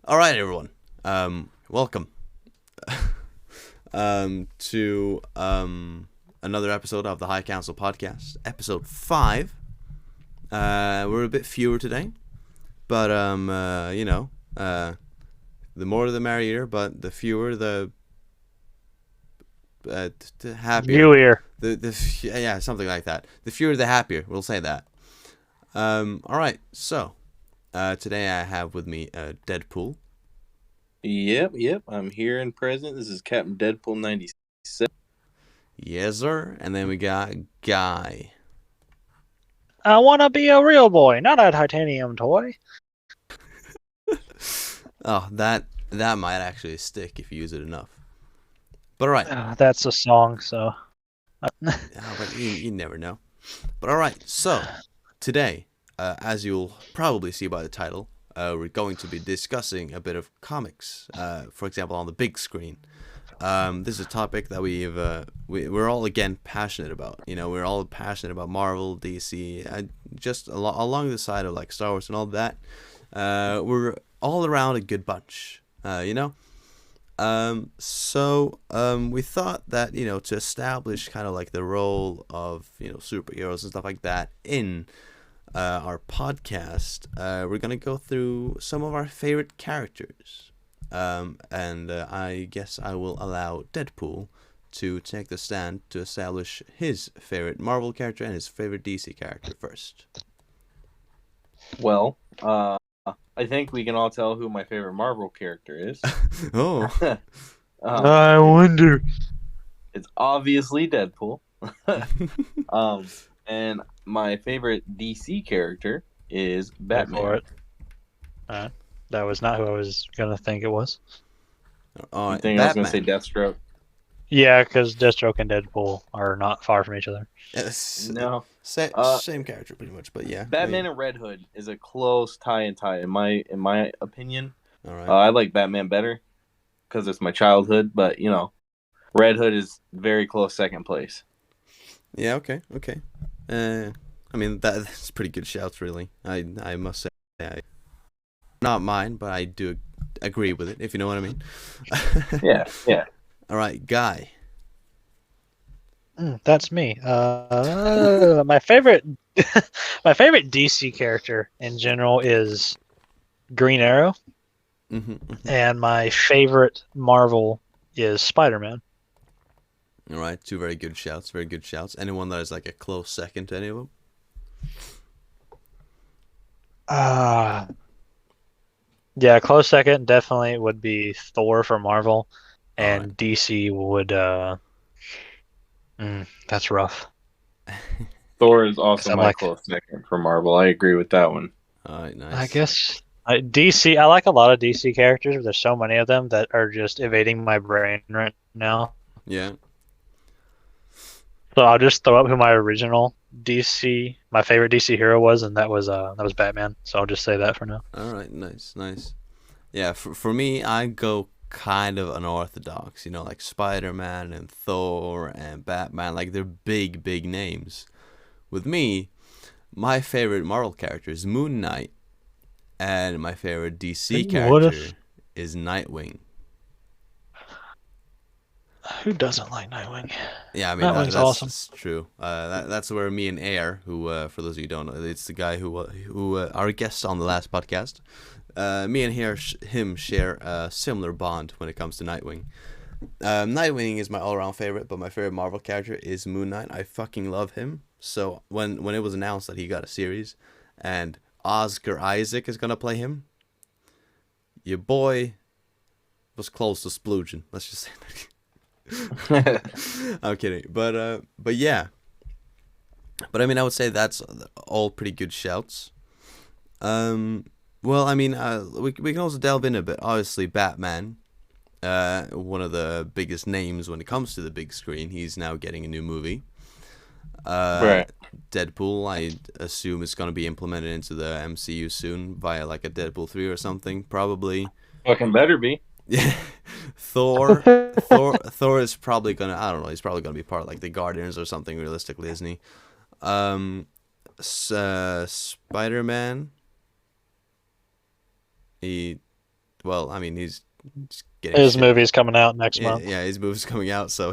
All right, everyone. Welcome to another episode of the High Council podcast, Ep.5. We're a bit fewer today, but the more the merrier. But the fewer, the happier. Newer. Yeah, something like that. The fewer, the happier. We'll say that. All right. So today I have with me Deadpool. Yep. I'm here and present. This is Captain Deadpool 97. Yes, sir. And then we got Guy. I want to be a real boy, not a titanium toy. Oh, that might actually stick if you use it enough. But all right. That's a song, so. But you never know. But all right. So today, as you'll probably see by the title, we're going to be discussing a bit of comics. For example, on the big screen. This is a topic that we're all again passionate about. You know, we're all passionate about Marvel, DC, just along the side of like Star Wars and all that. We're all around a good bunch. So we thought that to establish kind of like the role of superheroes and stuff like that in our podcast, we're gonna go through some of our favorite characters. And I guess I will allow Deadpool to take the stand to establish his favorite Marvel character and his favorite DC character first. Well, I think we can all tell who my favorite Marvel character is. Oh. I wonder. It's obviously Deadpool. And my favorite DC character is Batman. For it. That was not who I was going to think it was. Oh, You think I was going to say Deathstroke? Yeah, because Deathstroke and Deadpool are not far from each other. Yes. No. Same character pretty much, but yeah. Batman and Red Hood is a close tie in my opinion. All right. I like Batman better because it's my childhood, but Red Hood is very close second place. Yeah. Okay. I mean that's pretty good shouts, really. I must say, not mine, but I do agree with it, if you know what I mean. Yeah. All right, Guy. That's me. My favorite DC character in general is Green Arrow, and my favorite Marvel is Spider-Man. All right, two very good shouts. Anyone that is like a close second to any of them? Yeah, close second definitely would be Thor for Marvel, and right. DC would. That's rough. Thor is also my close second for Marvel. I agree with that one. All right, nice. I guess DC. I like a lot of DC characters, but there's so many of them that are just evading my brain right now. Yeah. So I'll just throw up who my original my favorite DC hero was, and that was Batman. So I'll just say that for now. All right, nice. Yeah, for me, I go kind of unorthodox. Like Spider-Man and Thor and Batman, like they're big names. With me, my favorite Marvel character is Moon Knight, and my favorite DC character is Nightwing. Who doesn't like Nightwing? Yeah, I mean Nightwing's awesome. That's true. That's where me and Air, who for those of you who don't know, it's the guy who our guest on the last podcast. Me and him share a similar bond when it comes to Nightwing. Nightwing is my all-around favorite, but my favorite Marvel character is Moon Knight. I fucking love him. So when it was announced that he got a series, and Oscar Isaac is gonna play him, your boy was close to splooging. Let's just say that. I'm kidding, but yeah. But I mean, I would say that's all pretty good shouts. Well, I mean, we can also delve in a bit. Obviously, Batman, one of the biggest names when it comes to the big screen. He's now getting a new movie. Right. Deadpool, I assume it's going to be implemented into the MCU soon via like a Deadpool 3 or something, probably. Fucking better be. Yeah. Thor is probably gonna, I don't know, he's probably gonna be part of like the Guardians or something, realistically, isn't he? Spider-Man, he well, I mean, he's getting His shit. movie's coming out next Yeah, month. yeah, his movie's coming out, so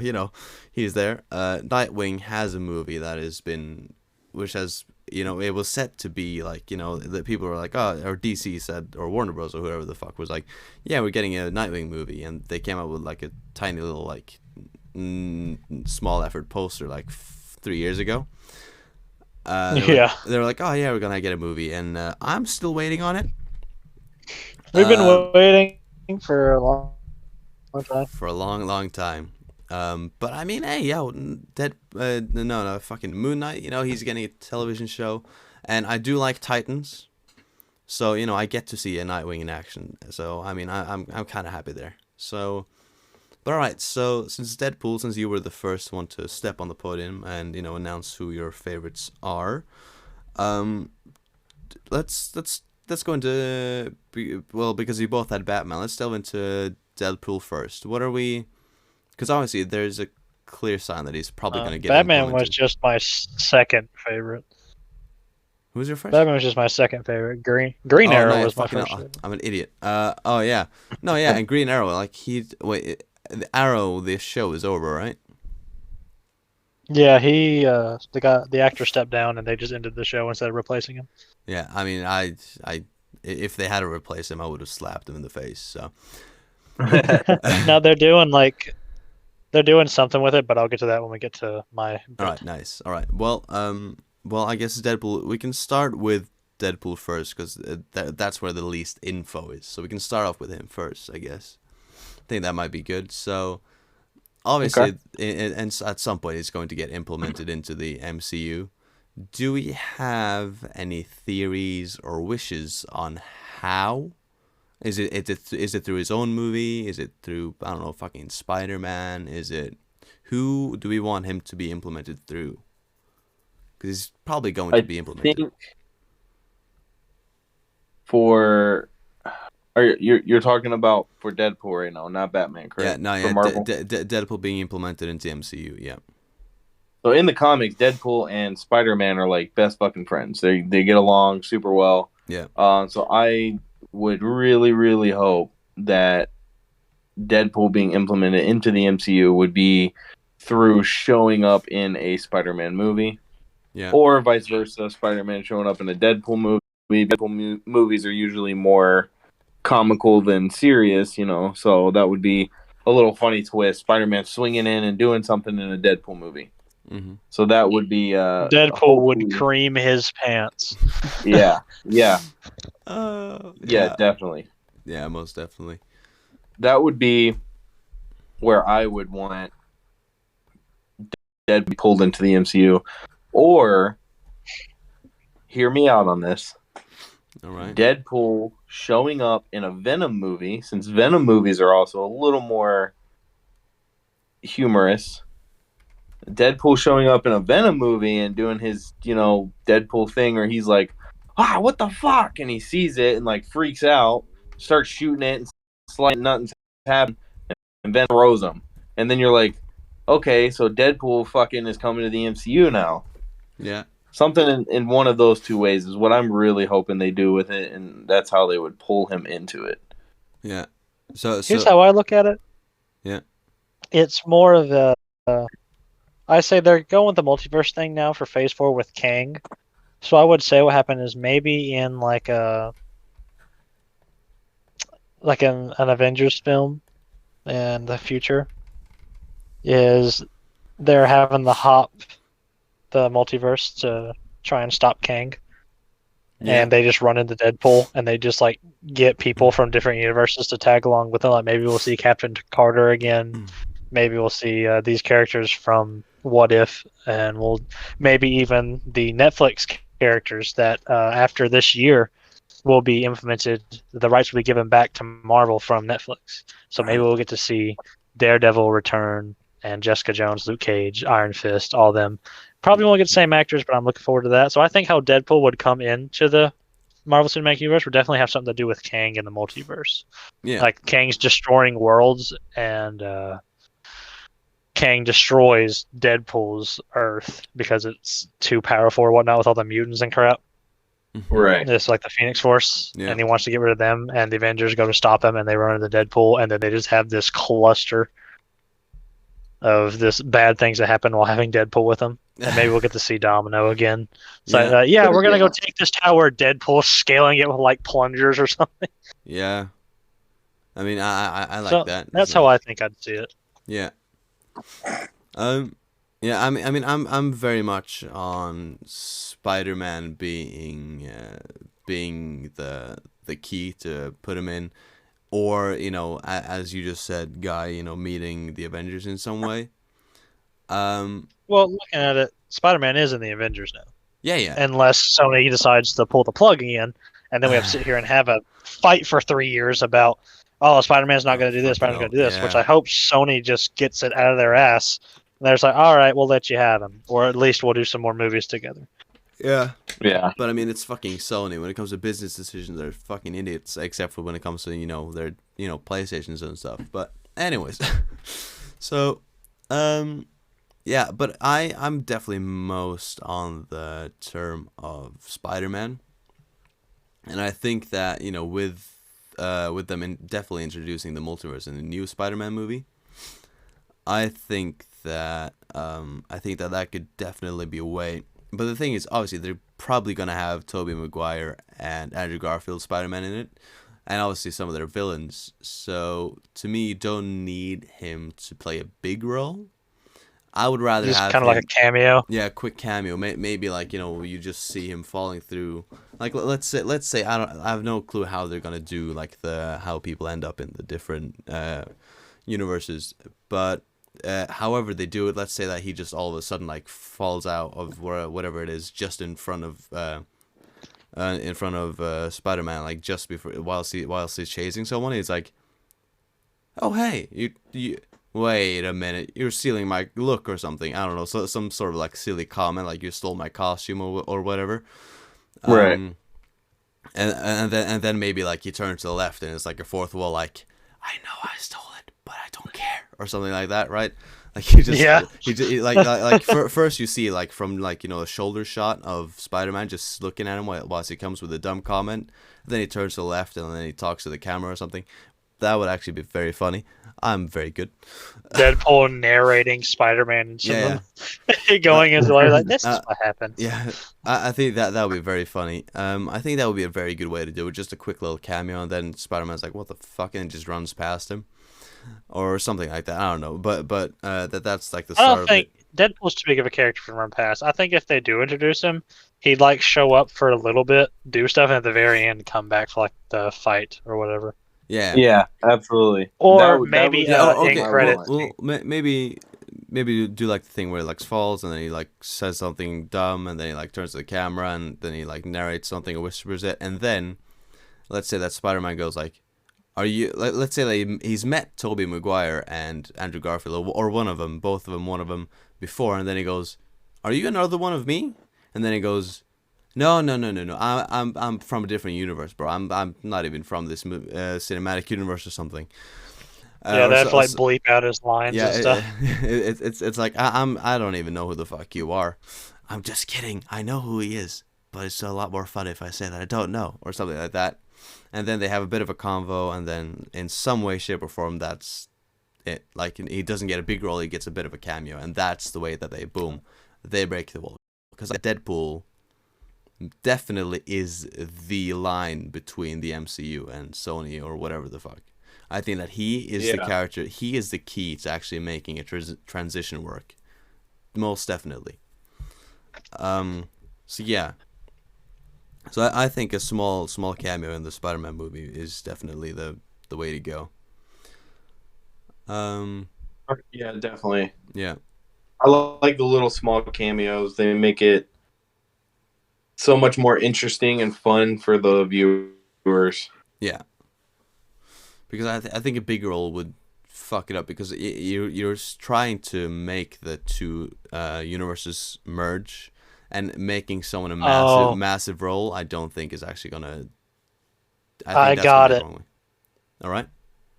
he's there. Nightwing has a movie that has been, which has it was set to be like that people were like, oh, or DC said, or Warner Bros. Or whoever the fuck was like, yeah, we're getting a Nightwing movie, and they came out with like a tiny little like small effort poster like 3 years ago. Yeah, they were like, oh yeah, we're gonna get a movie, and I'm still waiting on it. we've been waiting for a long time. For a long, long time. But I mean, hey, yo, fucking Moon Knight. He's getting a television show, and I do like Titans, so I get to see a Nightwing in action. So I mean, I'm kind of happy there. So, but all right. So since you were the first one to step on the podium and announce who your favorites are, um, let's go into because we both had Batman. Let's delve into Deadpool first. What are we? Because obviously there's a clear sign that he's probably going to get Batman implemented. was just my second favorite. Who's your first? Batman was just my second favorite. Green Arrow was my first. I'm an idiot. Oh yeah, no yeah, and Green Arrow, like the Arrow, this show is over, right? Yeah, the actor stepped down, and they just ended the show instead of replacing him. Yeah, I mean, I if they had to replace him, I would have slapped him in the face. So. No, they're doing something with it, but I'll get to that when we get to my. All right, nice. All right, well, I guess Deadpool. We can start with Deadpool first because that's where the least info is. So we can start off with him first, I guess. I think that might be good. So obviously, and at some point, it's going to get implemented into the MCU. Do we have any theories or wishes on how? Is it through his own movie? Is it through, I don't know, fucking Spider-Man? Who do we want him to be implemented through? Because he's probably going to be implemented. Think you're talking about for Deadpool right now, not Batman, correct? Yeah, no, yeah, Deadpool being implemented into MCU, yeah. So in the comics, Deadpool and Spider-Man are like best fucking friends. They get along super well. Yeah. So I would really, really hope that Deadpool being implemented into the MCU would be through showing up in a Spider-Man movie. Yeah. Or vice versa, Spider-Man showing up in a Deadpool movie. Deadpool movies are usually more comical than serious, so that would be a little funny twist. Spider-Man swinging in and doing something in a Deadpool movie. Mm-hmm. So that would be Deadpool would cream his pants. Yeah. Yeah, Definitely. Yeah, most definitely. That would be where I would want Deadpool to be pulled into the MCU. Or, hear me out on this. All right. Deadpool showing up in a Venom movie, since Venom movies are also a little more humorous. Deadpool showing up in a Venom movie and doing his, Deadpool thing where he's like, what the fuck? And he sees it and like freaks out, starts shooting it and sliding nothing's happening, and Venom throws him. And then you're like, okay, so Deadpool fucking is coming to the MCU now. Yeah. Something in one of those two ways is what I'm really hoping they do with it, and that's how they would pull him into it. Yeah. So here's how I look at it. Yeah. It's more of a. I say they're going with the multiverse thing now for Phase 4 with Kang. So I would say what happened is maybe in like an Avengers film in the future is they're having the multiverse to try and stop Kang. Yeah. And they just run into Deadpool and they just like get people from different universes to tag along with them. Like maybe we'll see Captain Carter again. Maybe we'll see these characters from What If, and we'll maybe even the Netflix characters that after this year will be implemented. The rights will be given back to Marvel from Netflix. So maybe we'll get to see Daredevil return and Jessica Jones, Luke Cage, Iron Fist, all them. Probably won't get the same actors, but I'm looking forward to that. So I think how Deadpool would come into the Marvel Cinematic Universe would definitely have something to do with Kang and the multiverse. Yeah. Like Kang's destroying worlds and Kang destroys Deadpool's Earth because it's too powerful or whatnot with all the mutants and crap. Right. It's like the Phoenix Force, Yeah. and he wants to get rid of them, and the Avengers go to stop him, and they run into Deadpool, and then they just have this cluster of this bad things that happen while having Deadpool with them. And maybe we'll get to see Domino again. So we're gonna go take this tower. Deadpool scaling it with like plungers or something. Yeah. I mean, I like that. That's how I think I'd see it. Yeah. Yeah. I mean, I'm very much on Spider-Man being the key to put him in, or as you just said, Guy, meeting the Avengers in some way. Well, looking at it, Spider-Man is in the Avengers now. Yeah. Unless Sony decides to pull the plug again, and then we have to sit here and have a fight for 3 years about, Spider-Man's not going to do this, Spider-Man's going to do this, which I hope Sony just gets it out of their ass. And they're just like, all right, we'll let you have him, or at least we'll do some more movies together. Yeah. Yeah. But I mean, it's fucking Sony. When it comes to business decisions, they're fucking idiots, except for when it comes to, their, PlayStations and stuff. But anyways. So, yeah, but I'm definitely most on the term of Spider-Man. And I think that, with them definitely introducing the multiverse in the new Spider-Man movie, I think that that could definitely be a way. But the thing is, obviously, they're probably going to have Tobey Maguire and Andrew Garfield Spider-Man in it, and obviously some of their villains. So, to me, you don't need him to play a big role. I would rather just have kind of like a cameo. Yeah, a quick cameo. Maybe like you just see him falling through. Like let's say I have no clue how they're gonna do like how people end up in the different universes. But however they do it, let's say that he just all of a sudden like falls out of whatever it is just in front of Spider-Man, like just before whilst he's chasing someone. He's like, oh hey, you. Wait a minute, you're stealing my look or something. I don't know, so some sort of like silly comment, like you stole my costume or whatever. Right. And then maybe like you turn to the left and it's like a fourth wall, like I know I stole it, but I don't care, or something like that, right? Like you just first you see like from like a shoulder shot of Spider-Man just looking at him whilst he comes with a dumb comment. Then he turns to the left and then he talks to the camera or something. That would actually be very funny. I'm very good. Deadpool narrating Spider-Man going into like this is what happened. Yeah, I think that would be very funny. I think that would be a very good way to do it. Just a quick little cameo, and then Spider-Man's like, "What the fuck?" and just runs past him, or something like that. I don't know, but that's like the start. I don't think Deadpool's too big of a character to run past. I think if they do introduce him, he'd like show up for a little bit, do stuff, and at the very end come back for like the fight or whatever. Yeah, absolutely. Or maybe in credits. Well, maybe do like the thing where he like falls and then he like says something dumb and then he like turns to the camera and then he like narrates something or whispers it, and then let's say that Spider-Man goes like, "Are you?" Let's say that he's met Tobey Maguire and Andrew Garfield or one of them, both of them, one of them before, and then he goes, "Are you another one of me?" And then he goes, No. I'm from a different universe, bro. I'm not even from this cinematic universe or something. Yeah, they have to like bleep out his lines and stuff. It's like I don't even know who the fuck you are. I'm just kidding. I know who he is, but it's a lot more fun if I say that I don't know or something like that. And then they have a bit of a convo, and then in some way, shape, or form, that's it. Like he doesn't get a big role, he gets a bit of a cameo, and that's the way that they break the wall. Because like, Deadpool definitely is the line between the MCU and Sony or whatever the fuck. I think that he is the character. He is the key to actually making a transition work. Most definitely. So yeah. So I think a small cameo in the Spider-Man movie is definitely the way to go. Yeah, definitely. Yeah. I like the little small cameos. They make it so much more interesting and fun for the viewers. Yeah. Because I think a big role would fuck it up, because you're trying to make the two universes merge, and making someone a massive role, I don't think is actually gonna. I got it. All right.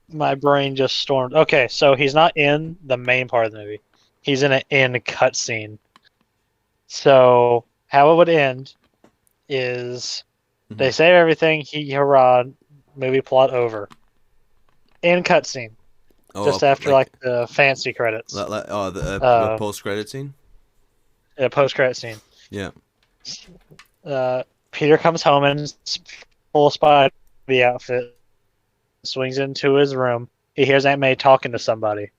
My brain just stormed. Okay, so he's not in the main part of the movie. He's in an end cutscene. So how it would end is They save everything. Hurrah! Movie plot over. End cutscene. Just after like the fancy credits. The post-credit scene. Yeah, post-credit scene. Yeah. Peter comes home in full Spidey outfit, swings into his room. He hears Aunt May talking to somebody.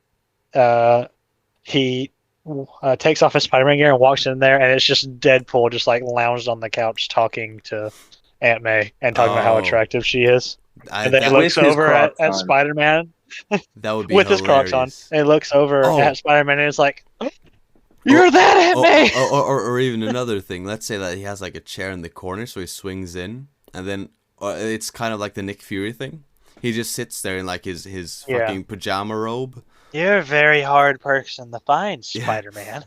He takes off his Spider-Man gear and walks in there, and it's just Deadpool just like lounged on the couch talking to Aunt May and talking about how attractive she is. And then he looks over at Spider-Man. That would be with hilarious. his Crocs on, and he looks over at Spider-Man and it's like, "You're that Aunt May!" Or even another thing. Let's say that he has like a chair in the corner, so he swings in, and then it's kind of like the Nick Fury thing. He just sits there in like his fucking pajama robe. You're a very hard person to find, Spider-Man.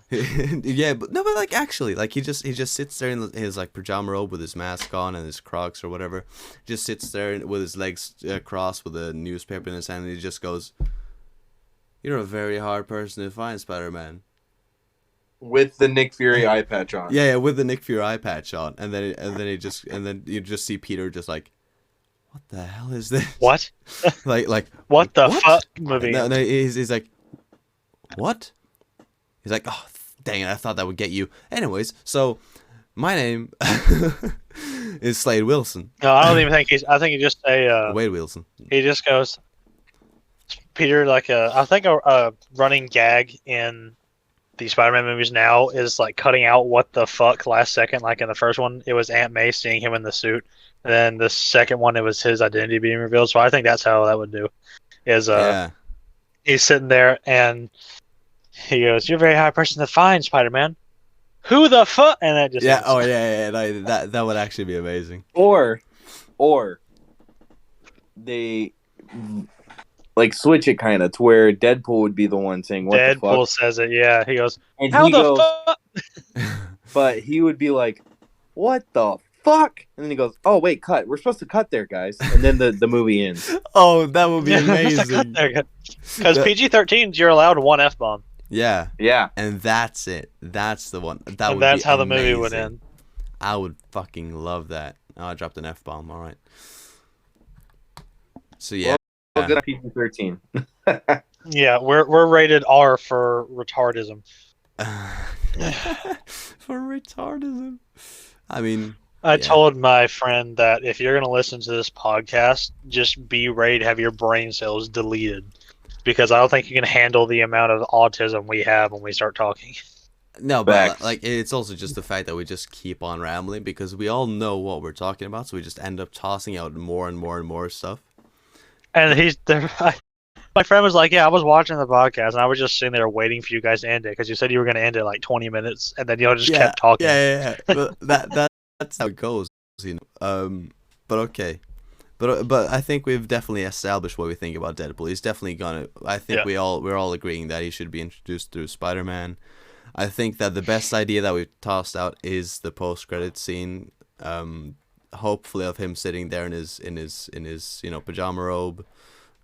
Yeah, but like actually, like he just sits there in his like pajama robe with his mask on and his Crocs or whatever. Just sits there with his legs crossed with a newspaper in his hand, and he just goes, "You're a very hard person to find, Spider-Man." With the Nick Fury eye patch on. Yeah, with the Nick Fury eye patch on, and then you just see Peter just like, "What the hell is this?" What? like what the fuck movie? No, he's like, "What?" He's like, "Oh, dang it! I thought that would get you." Anyways, so my name is Slade Wilson. No, I don't even think I think he just Wade Wilson. He just goes, Peter. I think a running gag in the Spider-Man movies now is like cutting out what the fuck last second. Like in the first one, it was Aunt May seeing him in the suit. And then the second one, it was his identity being revealed. So I think that's how that would do. He's sitting there and he goes, "You're a very hard person to find, Spider-Man." Who the fuck? And that just that would actually be amazing. Or they like switch it kind of to where Deadpool would be the one saying what the fuck. Deadpool says it, yeah. He goes, and "How the fuck?" But he would be like, "What the fuck?" And then he goes, "Oh wait, cut. We're supposed to cut there, guys." And then the movie ends. Oh, that would be amazing. Because PG-13, you're allowed one F-bomb. Yeah. Yeah. And that's it. That's the one. That's how the movie would end. I would fucking love that. Oh, I dropped an F-bomb. All right. So yeah. Well, good PG-13. Yeah, we're rated R for retardism. For retardism. I mean, I told my friend that if you're going to listen to this podcast, just be ready to have your brain cells deleted. Because I don't think you can handle the amount of autism we have when we start talking. No, but like it's also just the fact that we just keep on rambling because we all know what we're talking about, so we just end up tossing out more and more and more stuff. And my friend was like, "Yeah, I was watching the podcast, and I was just sitting there waiting for you guys to end it because you said you were going to end it like 20 minutes, and then you just kept talking." Yeah. But that's how it goes, you know. But okay. But I think we've definitely established what we think about Deadpool. He's definitely gonna. I think we're all agreeing that he should be introduced through Spider-Man. I think that the best idea that we've tossed out is the post-credit scene. Hopefully of him sitting there in his pajama robe,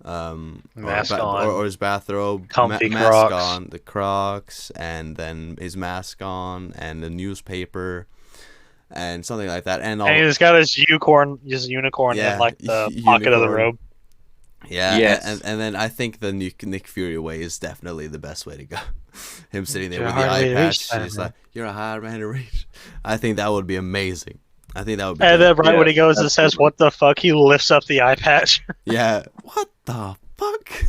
mask on, or his bathrobe, comfy mask Crocs. on, the Crocs, and then his mask on, and the newspaper. And something like that, and he's got his unicorn in like the pocket of the robe. Yeah, yes. and then I think the Nick Fury way is definitely the best way to go. Him sitting there with the eye patch, he's like, "You're a hard man to reach." I think that would be amazing. I think that would be. And then when he goes and says, "What the fuck?" he lifts up the eye patch. Yeah, what the fuck?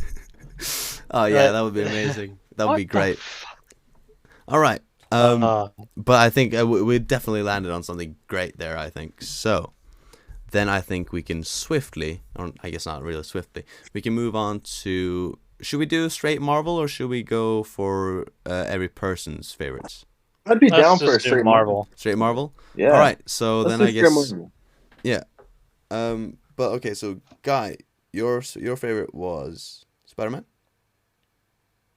Oh yeah, that would be amazing. That would be great. All right. But I think we definitely landed on something great there, I think. So, then I think we can swiftly, or I guess not really swiftly, we can move on to, should we do straight Marvel or should we go for every person's favorites? I'd be down for a straight Marvel. Straight Marvel? Yeah. All right, so Let's then I guess, Marvel. Yeah. But okay, so Guy, your favorite was Spider-Man?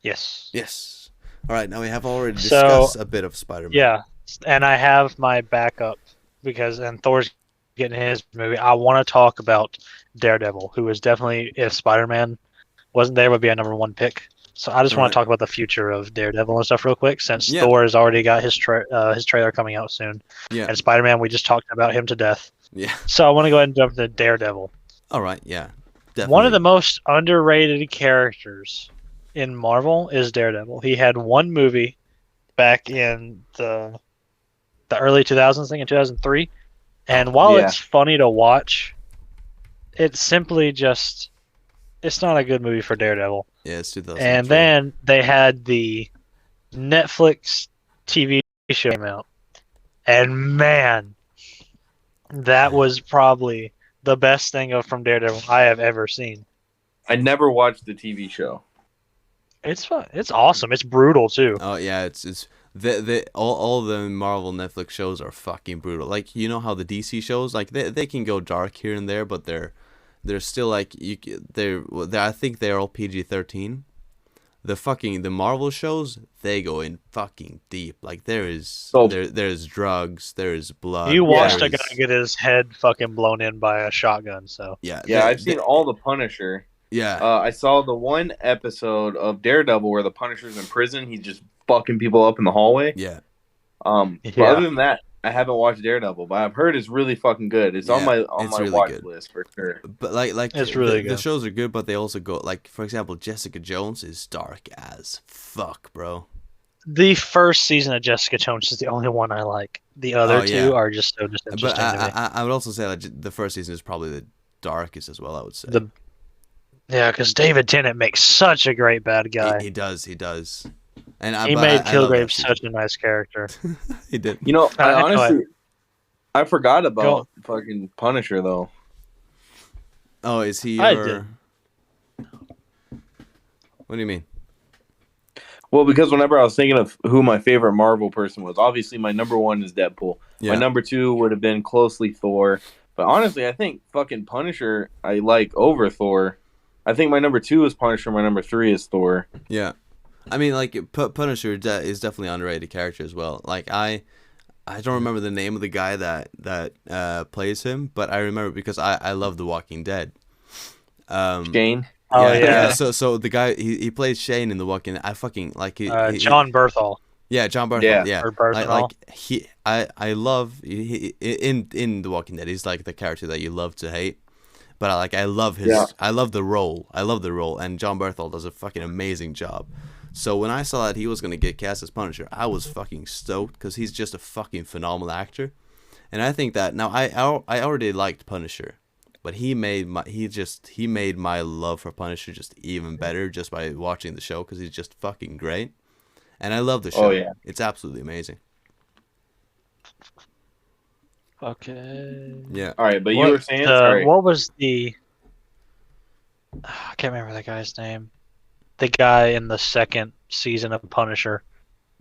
Yes. Yes. All right, now we have already discussed a bit of Spider-Man. Yeah, and I have my backup because Thor's getting his movie. I want to talk about Daredevil, who is definitely, if Spider-Man wasn't there, would be a number one pick. So I just want to talk about the future of Daredevil and stuff real quick, since Thor has already got his trailer coming out soon. Yeah. And Spider-Man, we just talked about him to death. Yeah. So I want to go ahead and jump to Daredevil. All right. Yeah. Definitely. One of the most underrated characters in Marvel is Daredevil. He had one movie back in the early 2000s, I think in 2003. And while Yeah. it's funny to watch, it's simply just it's not a good movie for Daredevil. Yeah, it's 2003. And then they had the Netflix TV show came out. And man, that was probably the best thing from Daredevil I have ever seen. I never watched the TV show. It's fun. It's awesome. It's brutal too. Oh yeah, it's all the Marvel Netflix shows are fucking brutal. Like you know how the DC shows like they can go dark here and there, but they're still like they're I think they're all PG-13. The Marvel shows, they go in fucking deep. Like there's drugs, there's blood. You watched a guy get his head fucking blown in by a shotgun, so yeah. I've seen all the Punisher. Yeah. I saw the one episode of Daredevil where the Punisher's in prison. He's just fucking people up in the hallway. Yeah. But other than that, I haven't watched Daredevil, but I've heard it's really fucking good. It's on my really watch good. list for sure. But like it's really good. The shows are good, but they also go like, for example, Jessica Jones is dark as fuck, bro. The first season of Jessica Jones is the only one I like. The other two are just so interesting to me. I would also say that the first season is probably the darkest as well, I would say. Because David Tennant makes such a great bad guy. He does. And he made Kilgrave such a nice character. He did. You know, I forgot about fucking Punisher though. Oh, is he I did. What do you mean? Well, because whenever I was thinking of who my favorite Marvel person was, obviously my number one is Deadpool. Yeah. My number two would have been closely Thor. But honestly, I think fucking Punisher I like over Thor. I think my number two is Punisher. My number three is Thor. Yeah. I mean, like, Punisher is definitely an underrated character as well. Like, I don't remember the name of the guy that plays him, but I remember because I love The Walking Dead. Shane? Yeah. So the guy, he plays Shane in The Walking Dead. I fucking, like, John Berthel. Yeah, John Berthel. Yeah. Or Berthel. I love, in The Walking Dead, he's like the character that you love to hate. But I love I love the role. And John Berthel does a fucking amazing job. So when I saw that he was going to get cast as Punisher, I was fucking stoked because he's just a fucking phenomenal actor. And I think that now I already liked Punisher, but he made my love for Punisher just even better just by watching the show because he's just fucking great. And I love the show. Oh yeah. It's absolutely amazing. Okay. Yeah. All right, but you were saying sorry. What was the? I can't remember the guy's name. The guy in the second season of Punisher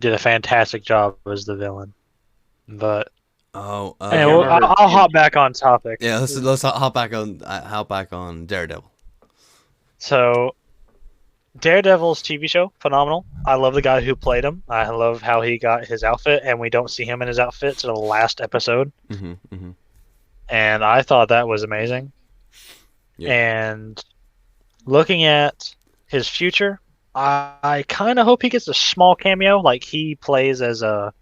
did a fantastic job as the villain. But I'll hop back on topic. Yeah, let's hop back on Daredevil. So, Daredevil's TV show, phenomenal. I love the guy who played him. I love how he got his outfit, and we don't see him in his outfit to the last episode. And I thought that was amazing. Yeah. And looking at his future, I kind of hope he gets a small cameo, like he plays as a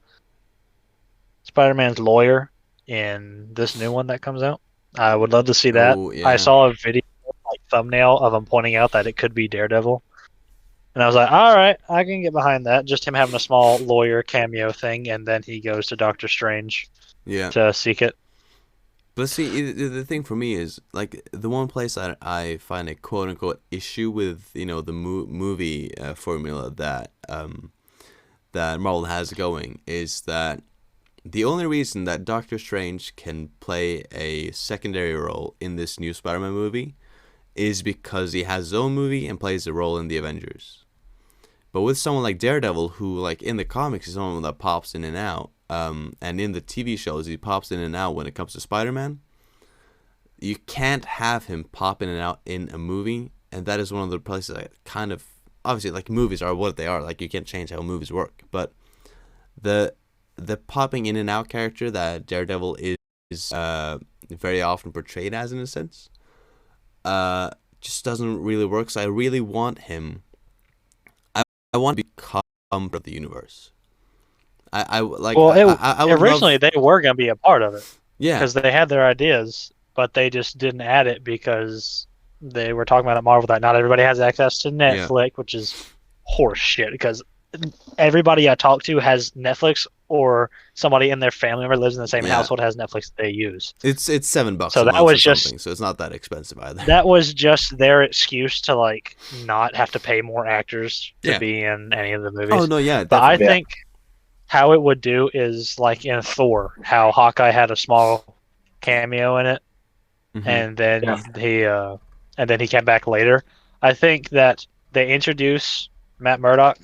Spider-Man's lawyer in this new one that comes out. I would love to see that. Oh, yeah. I saw a video, like thumbnail of him pointing out that it could be Daredevil. And I was like, all right, I can get behind that. Just him having a small lawyer cameo thing, and then he goes to Doctor Strange to seek it. But see, the thing for me is, like, the one place that I find a quote-unquote issue with, the movie formula that Marvel has going is that the only reason that Doctor Strange can play a secondary role in this new Spider-Man movie is because he has his own movie and plays a role in the Avengers. But with someone like Daredevil, who, like, in the comics is someone that pops in and out, and in the TV shows he pops in and out when it comes to Spider-Man, you can't have him pop in and out in a movie, and that is one of the places that kind of, obviously, like, movies are what they are, like, you can't change how movies work, but the popping in and out character that Daredevil is very often portrayed as, in a sense, just doesn't really work. So I really want him. I want to become part of the universe. Originally they were gonna be a part of it. Yeah. Because they had their ideas, but they just didn't add it because they were talking about at Marvel that not everybody has access to Netflix, which is horse shit. Because everybody I talk to has Netflix, or somebody in their family member lives in the same household has Netflix that they use. It's $7 so a that month was or just something, so it's not that expensive either. That was just their excuse to like not have to pay more actors to be in any of the movies. Oh no, yeah, but I definitely. think how it would do is like in Thor, how Hawkeye had a small cameo in it, and then he came back later. I think that they introduce Matt Murdock,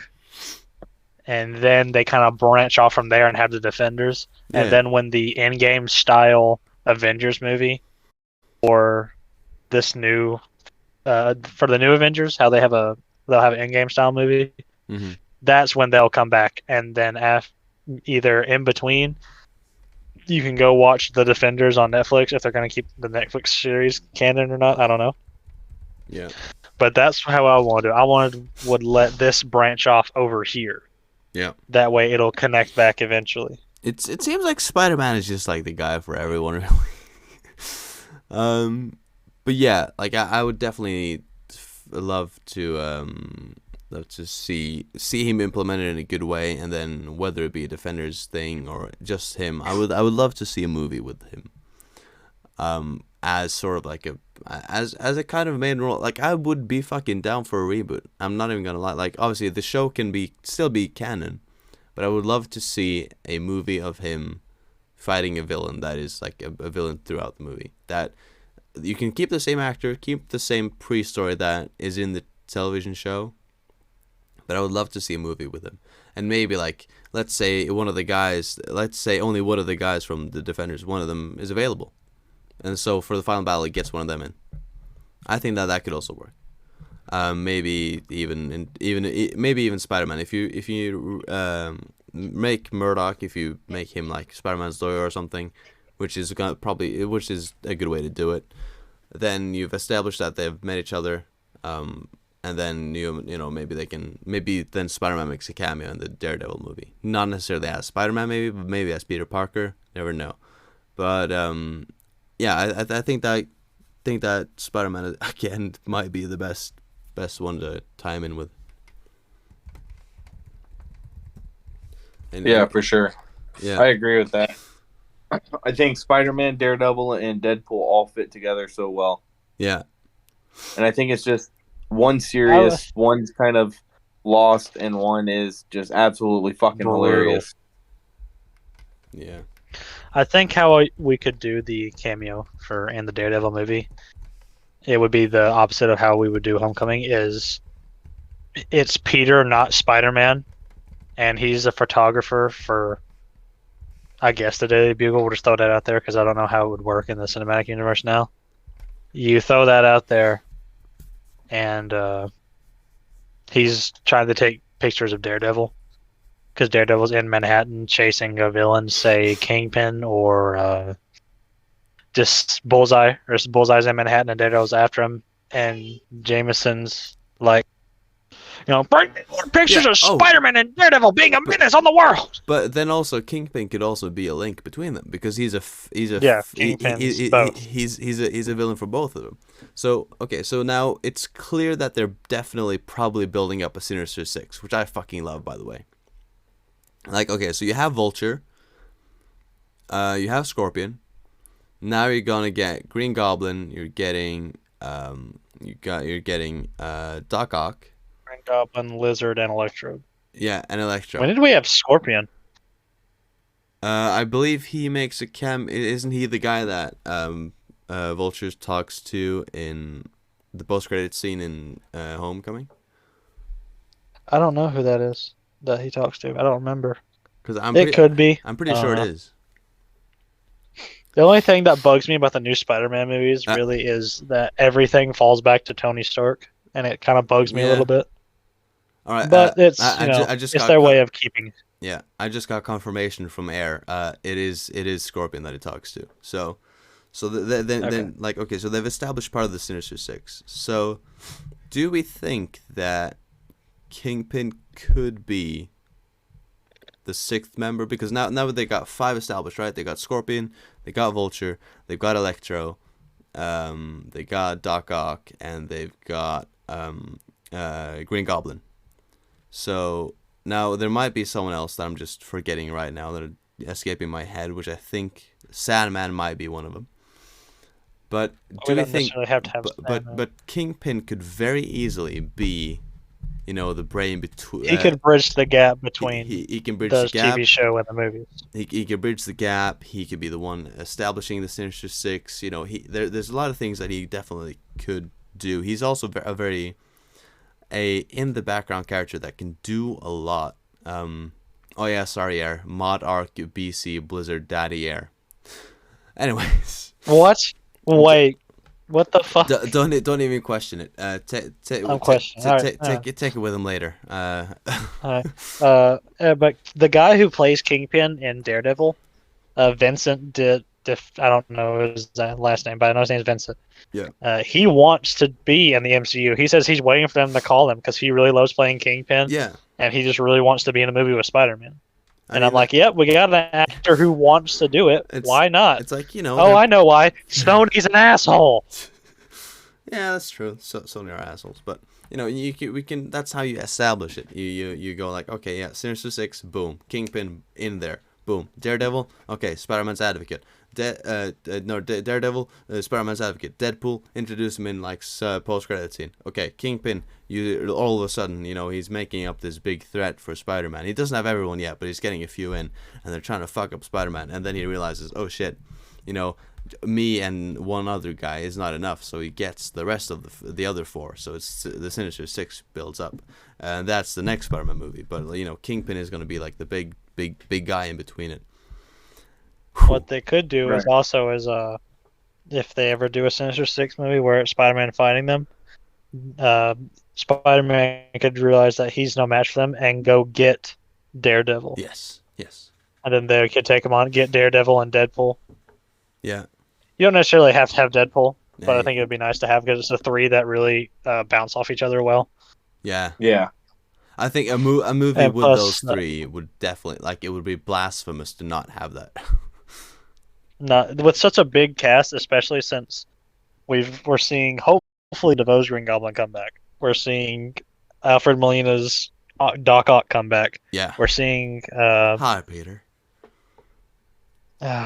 and then they kind of branch off from there and have the Defenders, and then when the Endgame style Avengers movie, or this new for the new Avengers, how they'll have an Endgame style movie. That's when they'll come back, and then either in between, you can go watch the Defenders on Netflix if they're going to keep the Netflix series canon or not. I don't know. Yeah. But that's how I want to do it. I would let this branch off over here. Yeah. That way it'll connect back eventually. It seems like Spider-Man is just like the guy for everyone, really. But yeah, like I would definitely love to see him implemented in a good way, and then whether it be a Defenders thing or just him, I would love to see a movie with him. As sort of like as a kind of main role. Like I would be fucking down for a reboot. I'm not even gonna lie. Like obviously the show can still be canon, but I would love to see a movie of him fighting a villain that is like a villain throughout the movie. That you can keep the same actor, keep the same pre-story that is in the television show, but I would love to see a movie with him. And maybe like, let's say only one of the guys from the Defenders, one of them is available. And so for the final battle, he gets one of them in. I think that could also work. Maybe even Spider-Man. If you make Murdoch, if you make him like Spider-Man's lawyer or something, which is a good way to do it, then you've established that they've met each other, and then maybe then Spider-Man makes a cameo in the Daredevil movie. Not necessarily as Spider-Man, but maybe as Peter Parker. Never know. But yeah, I think that Spider-Man again might be the best one to tie him in with. For sure. Yeah, I agree with that. I think Spider-Man, Daredevil, and Deadpool all fit together so well. Yeah. And I think it's just one serious, one's kind of lost, and one is just absolutely fucking hilarious. Yeah. I think how we could do the cameo in the Daredevil movie, it would be the opposite of how we would do Homecoming. It's Peter, not Spider-Man, and he's a photographer for, I guess, the Daily Bugle. We'll just throw that out there because I don't know how it would work in the cinematic universe now. You throw that out there, and he's trying to take pictures of Daredevil, because Daredevil's in Manhattan chasing a villain, say Kingpin or just Bullseye, or Bullseye's in Manhattan and Daredevil's after him, and Jameson's like, bring more pictures of Spider-Man and Daredevil being a menace on the world. But then also Kingpin could also be a link between them, because he's a villain for both of them. So so now it's clear that they're definitely probably building up a Sinister Six, which I fucking love, by the way. Like, okay, so you have Vulture, you have Scorpion. Now you're gonna get Green Goblin. You're getting Doc Ock, Green Goblin, Lizard, and Electro. Yeah, and Electro. When did we have Scorpion? I believe he makes a Isn't he the guy that Vulture talks to in the post-credit scene in Homecoming? I don't know who that is that he talks to. I don't remember. It could be. I'm pretty sure it is. The only thing that bugs me about the new Spider-Man movies really is that everything falls back to Tony Stark, and it kind of bugs me a little bit. All right, but it's it's their way of keeping. Yeah, I just got confirmation from Air. It is Scorpion that he talks to. So then like, okay, so they've established part of the Sinister Six. So do we think that Kingpin could be the sixth member? Because now they got 5 established, right? They got Scorpion, They got Vulture, they've got Electro, they got Doc Ock, and they've got Green Goblin. So now there might be someone else that I'm just forgetting right now that are escaping my head, which I think Sandman might be one of them. But do we think? Have to have but Kingpin could very easily be, the brain between. He could bridge the gap between he can bridge the the gap. TV show and the movies. He could bridge the gap. He could be the one establishing the Sinister Six. There's a lot of things that he definitely could do. He's also a in the background character that can do a lot. Air Mod Arc BC Blizzard Daddy Air. Anyways. What? Wait. What the fuck? Don't even question it. Take it with him later. But the guy who plays Kingpin in Daredevil, Vincent I don't know his last name, but I know his name is Vincent. Yeah. He wants to be in the MCU. He says he's waiting for them to call him because he really loves playing Kingpin. Yeah. And he just really wants to be in a movie with Spider-Man. And I'm like, yep, we got an actor who wants to do it. Why not? It's like, Oh, I know why. Sony's an asshole. Yeah, that's true. Sony are assholes, but we can. That's how you establish it. You go like, okay, yeah, Sinister Six, boom, Kingpin in there, boom, Daredevil, okay, Spider-Man's advocate, Daredevil, Spider-Man's advocate, Deadpool, introduce him in like post-credit scene. Okay, Kingpin, all of a sudden, he's making up this big threat for Spider-Man. He doesn't have everyone yet, but he's getting a few in, and they're trying to fuck up Spider-Man, and then he realizes, oh shit, me and one other guy is not enough, so he gets the rest of the other four. So it's the Sinister Six builds up, and that's the next Spider-Man movie. But Kingpin is going to be like the big guy in between it. What they could do is if they ever do a Sinister Six movie where it's Spider-Man fighting them, Spider-Man could realize that he's no match for them and go get Daredevil. Yes. And then they could take him on, get Daredevil and Deadpool. Yeah. You don't necessarily have to have Deadpool, but I think it would be nice to have because it's the three that really bounce off each other well. Yeah. Yeah. I think a movie with those three would definitely, it would be blasphemous to not have that. Not with such a big cast, especially since we're seeing hopefully DeVoe's Green Goblin come back. We're seeing Alfred Molina's Doc Ock come back. Yeah. We're seeing Hi, Peter.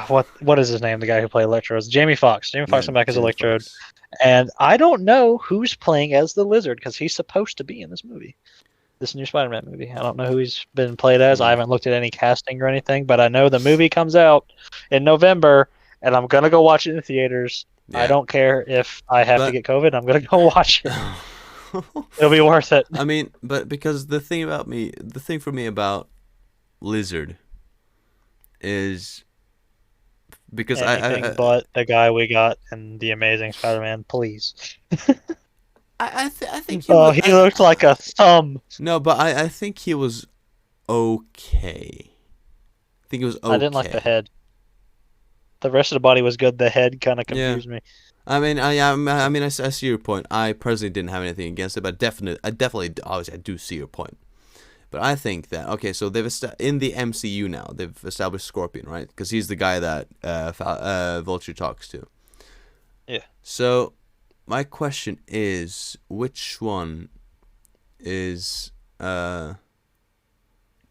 What is his name? The guy who played Electro is Jamie Foxx. Jamie Foxx come back as Electrode, Fox. And I don't know who's playing as the Lizard because he's supposed to be in this movie, this new Spider-Man movie. I don't know who he's been played as. I haven't looked at any casting or anything, but I know the movie comes out in November, and I'm gonna go watch it in theaters. Yeah. I don't care if I have to get COVID. I'm gonna go watch it. It'll be worth it. I mean, but because the thing for me about Lizard is. Because but the guy we got in the Amazing Spider-Man, please. I think he looked like a thumb. No, but I think he was okay. I think it was okay. I didn't like the head. The rest of the body was good. The head kind of confused me. I mean, I see your point. I personally didn't have anything against it, but definitely, obviously, I do see your point. But I think that, okay, so they've in the MCU now, they've established Scorpion, right? Because he's the guy that Vulture talks to. Yeah. So my question is, which one is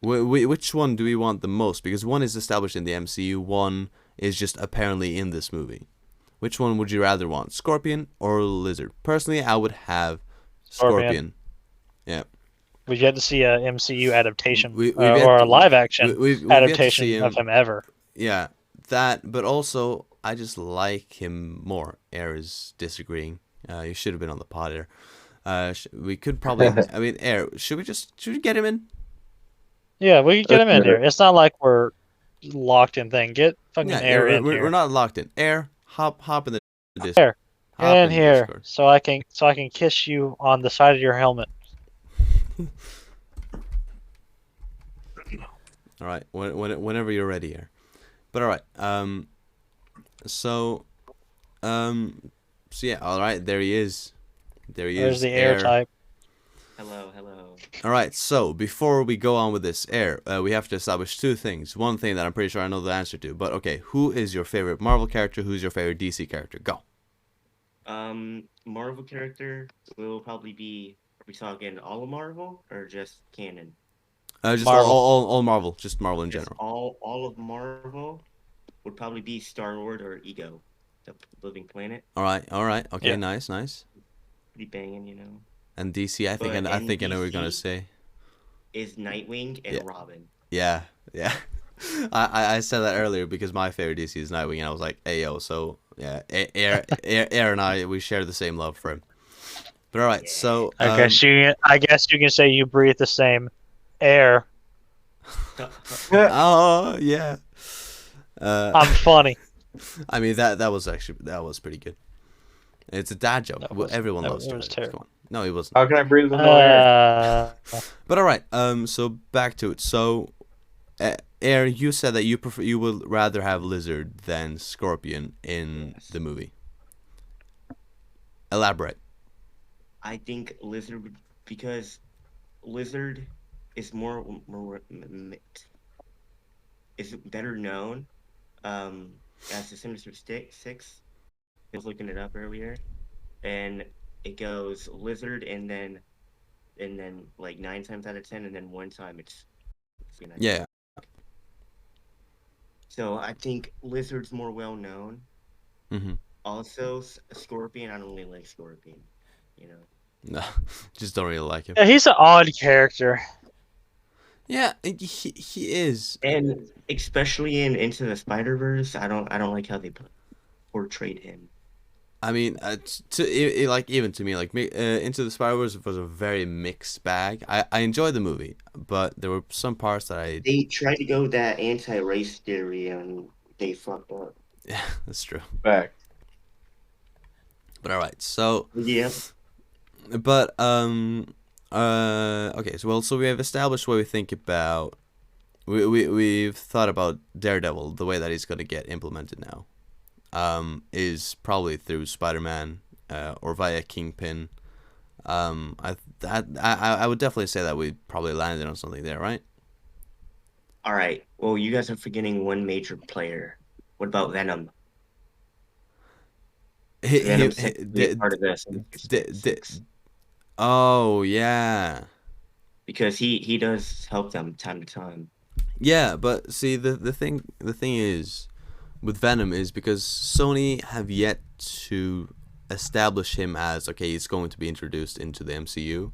which one do we want the most? Because one is established in the MCU, one is just apparently in this movie. Which one would you rather want, Scorpion or Lizard? Personally, I would have Scorpion. Yeah. We've yet to see a MCU adaptation or a live action adaptation of him ever. Yeah, that. But also, I just like him more. Air is disagreeing. You should have been on the pod, Air. We could probably. I mean, Air. Should we get him in? Yeah, we can get him in here. It's not like we're locked in thing. Get fucking Air in here. We're not locked in. Air, hop in the Discord. Air, in here, Discord. so I can kiss you on the side of your helmet. All right, whenever you're ready here. But all right, so yeah, all right, there he is. There's the air type. Hello, hello. All right, so before we go on with this air, we have to establish two things. One thing that I'm pretty sure I know the answer to, but okay, who is your favorite Marvel character? Who's your favorite DC character? Go. Marvel character will probably be. Are we talking all of Marvel or just canon? Just Marvel. all Marvel, just Marvel in Just general. all of Marvel would probably be Star-Lord or Ego, the Living Planet. All right, okay, Yeah. nice. Pretty banging, you know. And DC, I think I know what you're gonna say. Is Nightwing and Yeah. Robin. Yeah. I said that earlier because my favorite DC is Nightwing, and I was like, "Ayo!" So yeah, Air and I, we share the same love for him. But all right, Yeah. so I guess you can say you breathe the same air. oh yeah. I'm funny. I mean that was pretty good. It's a dad joke. Everyone loves it was Daredevil. terrible. Come on. No, he wasn't. How can I breathe with no air? But all right. So back to it. So, Air, you said that you would rather have Lizard than Scorpion in the movie. Elaborate. I think Lizard because Lizard is more is better known as the Sinister Six. I was looking it up earlier, and it goes Lizard and then like 9 times out of 10, and then one time it's Yeah. So I think Lizard's more well known. Mm-hmm. Also, Scorpion. I don't really like Scorpion. You know. No, just don't really like him. Yeah, he's an odd character. Yeah, he is. And especially in Into the Spider-Verse, I don't like how they portrayed him. I mean, like even to me, like Into the Spider-Verse was a very mixed bag. I enjoyed the movie, but there were some parts that They tried to go that anti-race theory and they fucked up. Yeah, that's true. Back. But all right, so Yeah. But okay, so we have established what we think about. We've thought about Daredevil, the way that he's gonna get implemented now. Is probably through Spider-Man, or via Kingpin. I would definitely say that we probably landed on something there, right? All right. Well, you guys are forgetting one major player. What about Venom? Venom's part of this. Oh yeah. Because he does help them time to time. Yeah, but see the thing is with Venom is because Sony have yet to establish him as okay, he's going to be introduced into the MCU,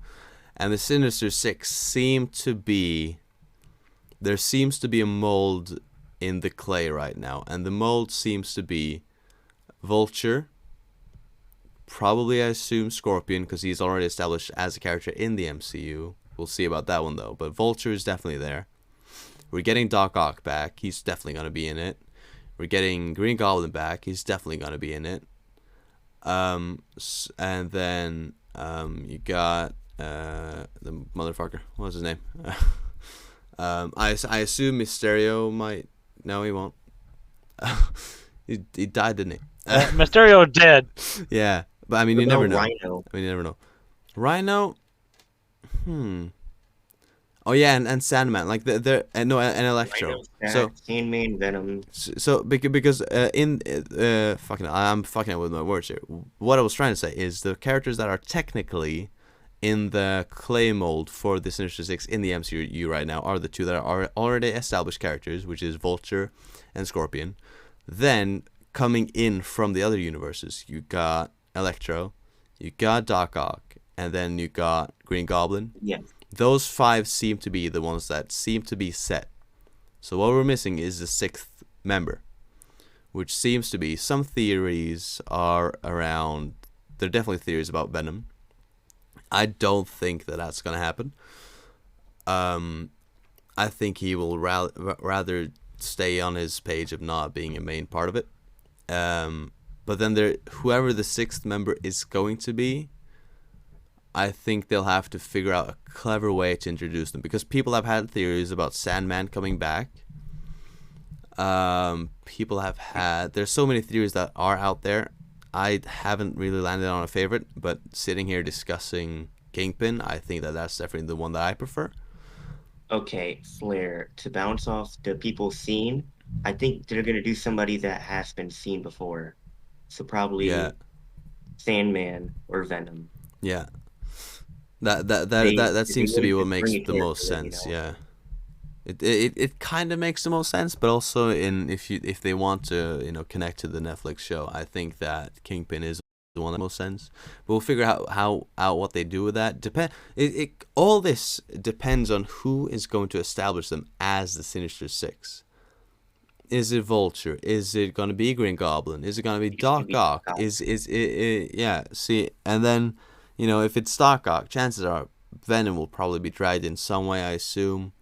and the Sinister Six there seems to be a mold in the clay right now, and the mold seems to be Vulture. Probably, I assume Scorpion because he's already established as a character in the MCU. We'll see about that one though. But Vulture is definitely there. We're getting Doc Ock back. He's definitely gonna be in it. We're getting Green Goblin back. He's definitely gonna be in it. And then you got the motherfucker. What was his name? I assume Mysterio might. No, he won't. he died, didn't he? Mysterio dead. Yeah. But I mean, you never know. Rhino. I mean, you never know. Rhino. Oh yeah, and Sandman, like and Electro. Rhino, So Sandman, Venom. so because I'm fucking up with my words here. What I was trying to say is the characters that are technically in the clay mold for the Sinister Six in the MCU right now are the two that are already established characters, which is Vulture and Scorpion. Then coming in from the other universes, you got Electro, you got Doc Ock, and then you got Green Goblin. Yeah. Those 5 seem to be the ones that seem to be set. So what we're missing is the 6th member, which seems to be some theories are around. There are definitely theories about Venom. I don't think that that's gonna happen. I think he will rather stay on his page of not being a main part of it. But then whoever the 6th member is going to be, I think they'll have to figure out a clever way to introduce them, because people have had theories about Sandman coming back. There's so many theories that are out there. I haven't really landed on a favorite, but sitting here discussing Kingpin, I think that's definitely the one that I prefer. Okay, Flair, to bounce off the people seen, I think they're gonna do somebody that has been seen before. So probably Yeah, Sandman or Venom. yeah. That They seems to be really what just bring makes a the most character in, sense. Yeah. It kind of makes the most sense, but also if they want to connect to the Netflix show, I think that Kingpin is the one that makes most sense. But we'll figure out how what they do with that. All this depends on who is going to establish them as the Sinister Six. Is it Vulture? Is it gonna be Green Goblin? Is it gonna be It's gonna Doc be Ock? Doc. Is it yeah? See, and then if it's Doc Ock, chances are Venom will probably be dragged in some way, I assume.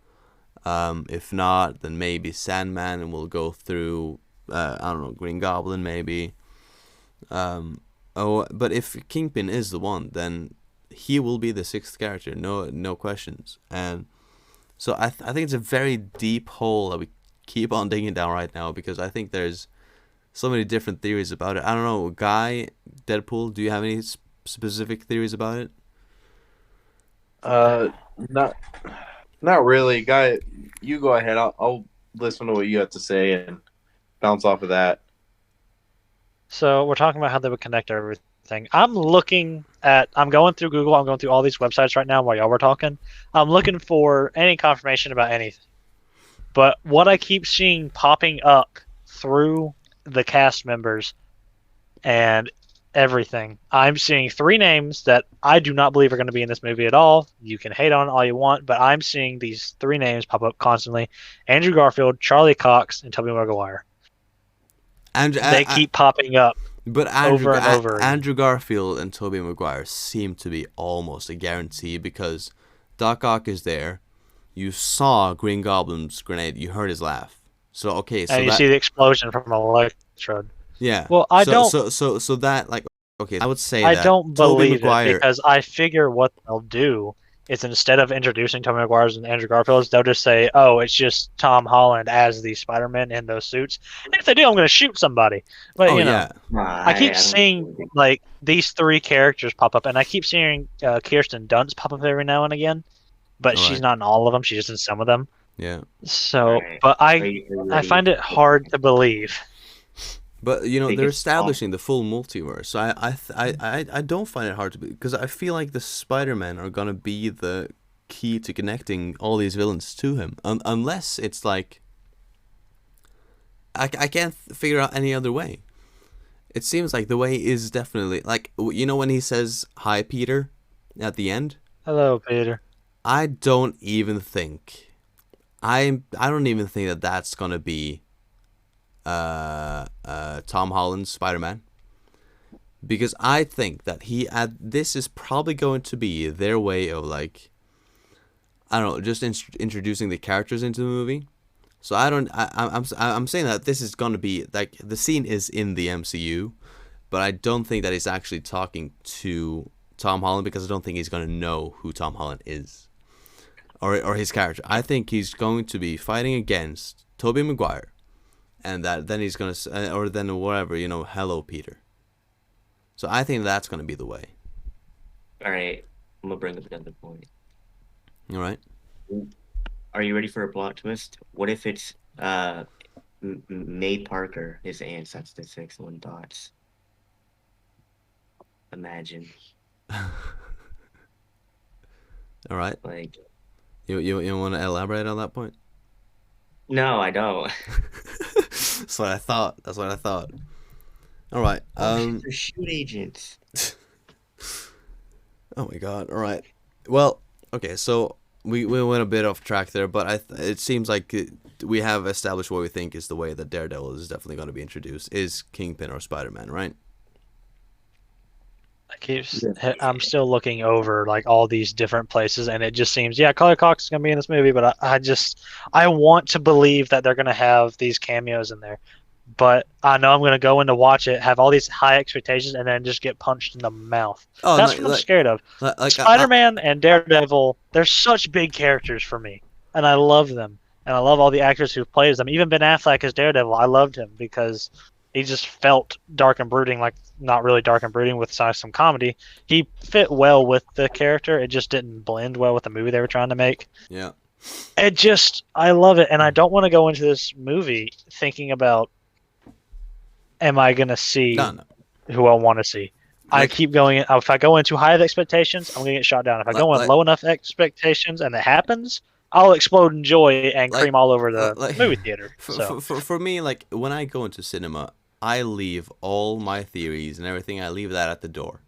If not, then maybe Sandman, and we'll go through, I don't know, Green Goblin maybe. But if Kingpin is the one, then he will be the sixth character, no questions. And so I think it's a very deep hole that we keep on digging down right now, because I think there's so many different theories about it. I don't know, Guy, Deadpool, do you have any specific theories about it? Not really, guy. You go ahead. I'll listen to what you have to say and bounce off of that. So we're talking about how they would connect everything. I'm going through Google. I'm going through all these websites right now while y'all were talking. I'm looking for any confirmation about anything. But what I keep seeing popping up through the cast members and everything, I'm seeing 3 names that I do not believe are going to be in this movie at all. You can hate on it all you want, but I'm seeing these 3 names pop up constantly: Andrew Garfield, Charlie Cox, and Tobey Maguire. And They keep popping up. But over and over again. Andrew Garfield and Tobey Maguire seem to be almost a guarantee, because Doc Ock is there. You saw Green Goblin's grenade. You heard his laugh. So okay, so And you see the explosion from Electrode. yeah. Well, I don't. So that, like, okay, I would say I that don't Tobey believe Maguire. it, because I figure what they'll do is, instead of introducing Tobey Maguire's and Andrew Garfield's, they'll just say, "Oh, it's just Tom Holland as the Spider-Man in those suits." And if they do, I'm going to shoot somebody. But Oh you know, yeah. I keep seeing like these 3 characters pop up, and I keep seeing Kirsten Dunst pop up every now and again. But she's Alright. not in all of them. She's just in some of them. Yeah. So, Alright. but Are I you I ready? find it hard to believe. But they're Biggest establishing the full multiverse. So I don't find it hard to be, because I feel like the Spider-Man are gonna be the key to connecting all these villains to him. Unless it's like, I can't figure out any other way. It seems like the way is definitely, like, when he says "Hi, Peter" at the end. Hello, Peter. I don't even think that that's gonna be Tom Holland's Spider-Man, because I think that this is probably going to be their way of, like, I don't know, just introducing the characters into the movie. So I'm saying that this is gonna be, like, the scene is in the MCU, but I don't think that he's actually talking to Tom Holland, because I don't think he's gonna know who Tom Holland is, or his character. I think he's going to be fighting against Tobey Maguire, and then he's gonna, or then whatever, hello, Peter. So I think that's gonna be the way. All right, I'm gonna bring up another point. All right. Are you ready for a plot twist? What if it's May Parker, his aunt? That's the 6-1 dots. Imagine, All right. like, You want to elaborate on that point? no, I don't. That's what I thought. All right. They're shoot agents. Oh my God. All right. Well, okay. So we went a bit off track there, but it seems like we have established what we think is the way that Daredevil is definitely going to be introduced, is Kingpin or Spider-Man, right? I'm still looking over like all these different places, and it just seems, Charlie Cox is gonna be in this movie, but I want to believe that they're gonna have these cameos in there, but I know I'm gonna go in to watch it, have all these high expectations, and then just get punched in the mouth. Oh, That's what I'm scared of. Spider-Man and Daredevil, they're such big characters for me, and I love them, and I love all the actors who've played them. Even Ben Affleck as Daredevil, I loved him because he just felt dark and brooding, like not really dark and brooding with some comedy. He fit well with the character. It just didn't blend well with the movie they were trying to make. Yeah. I love it, and I don't want to go into this movie thinking about, am I going to see No. who I want to see? I Like- keep going in. If I go in too high of expectations, I'm going to get shot down. If I go in low enough expectations and it happens, I'll explode in joy and cream all over the movie theater. For me, like, when I go into cinema, I leave all my theories and everything, I leave that at the door.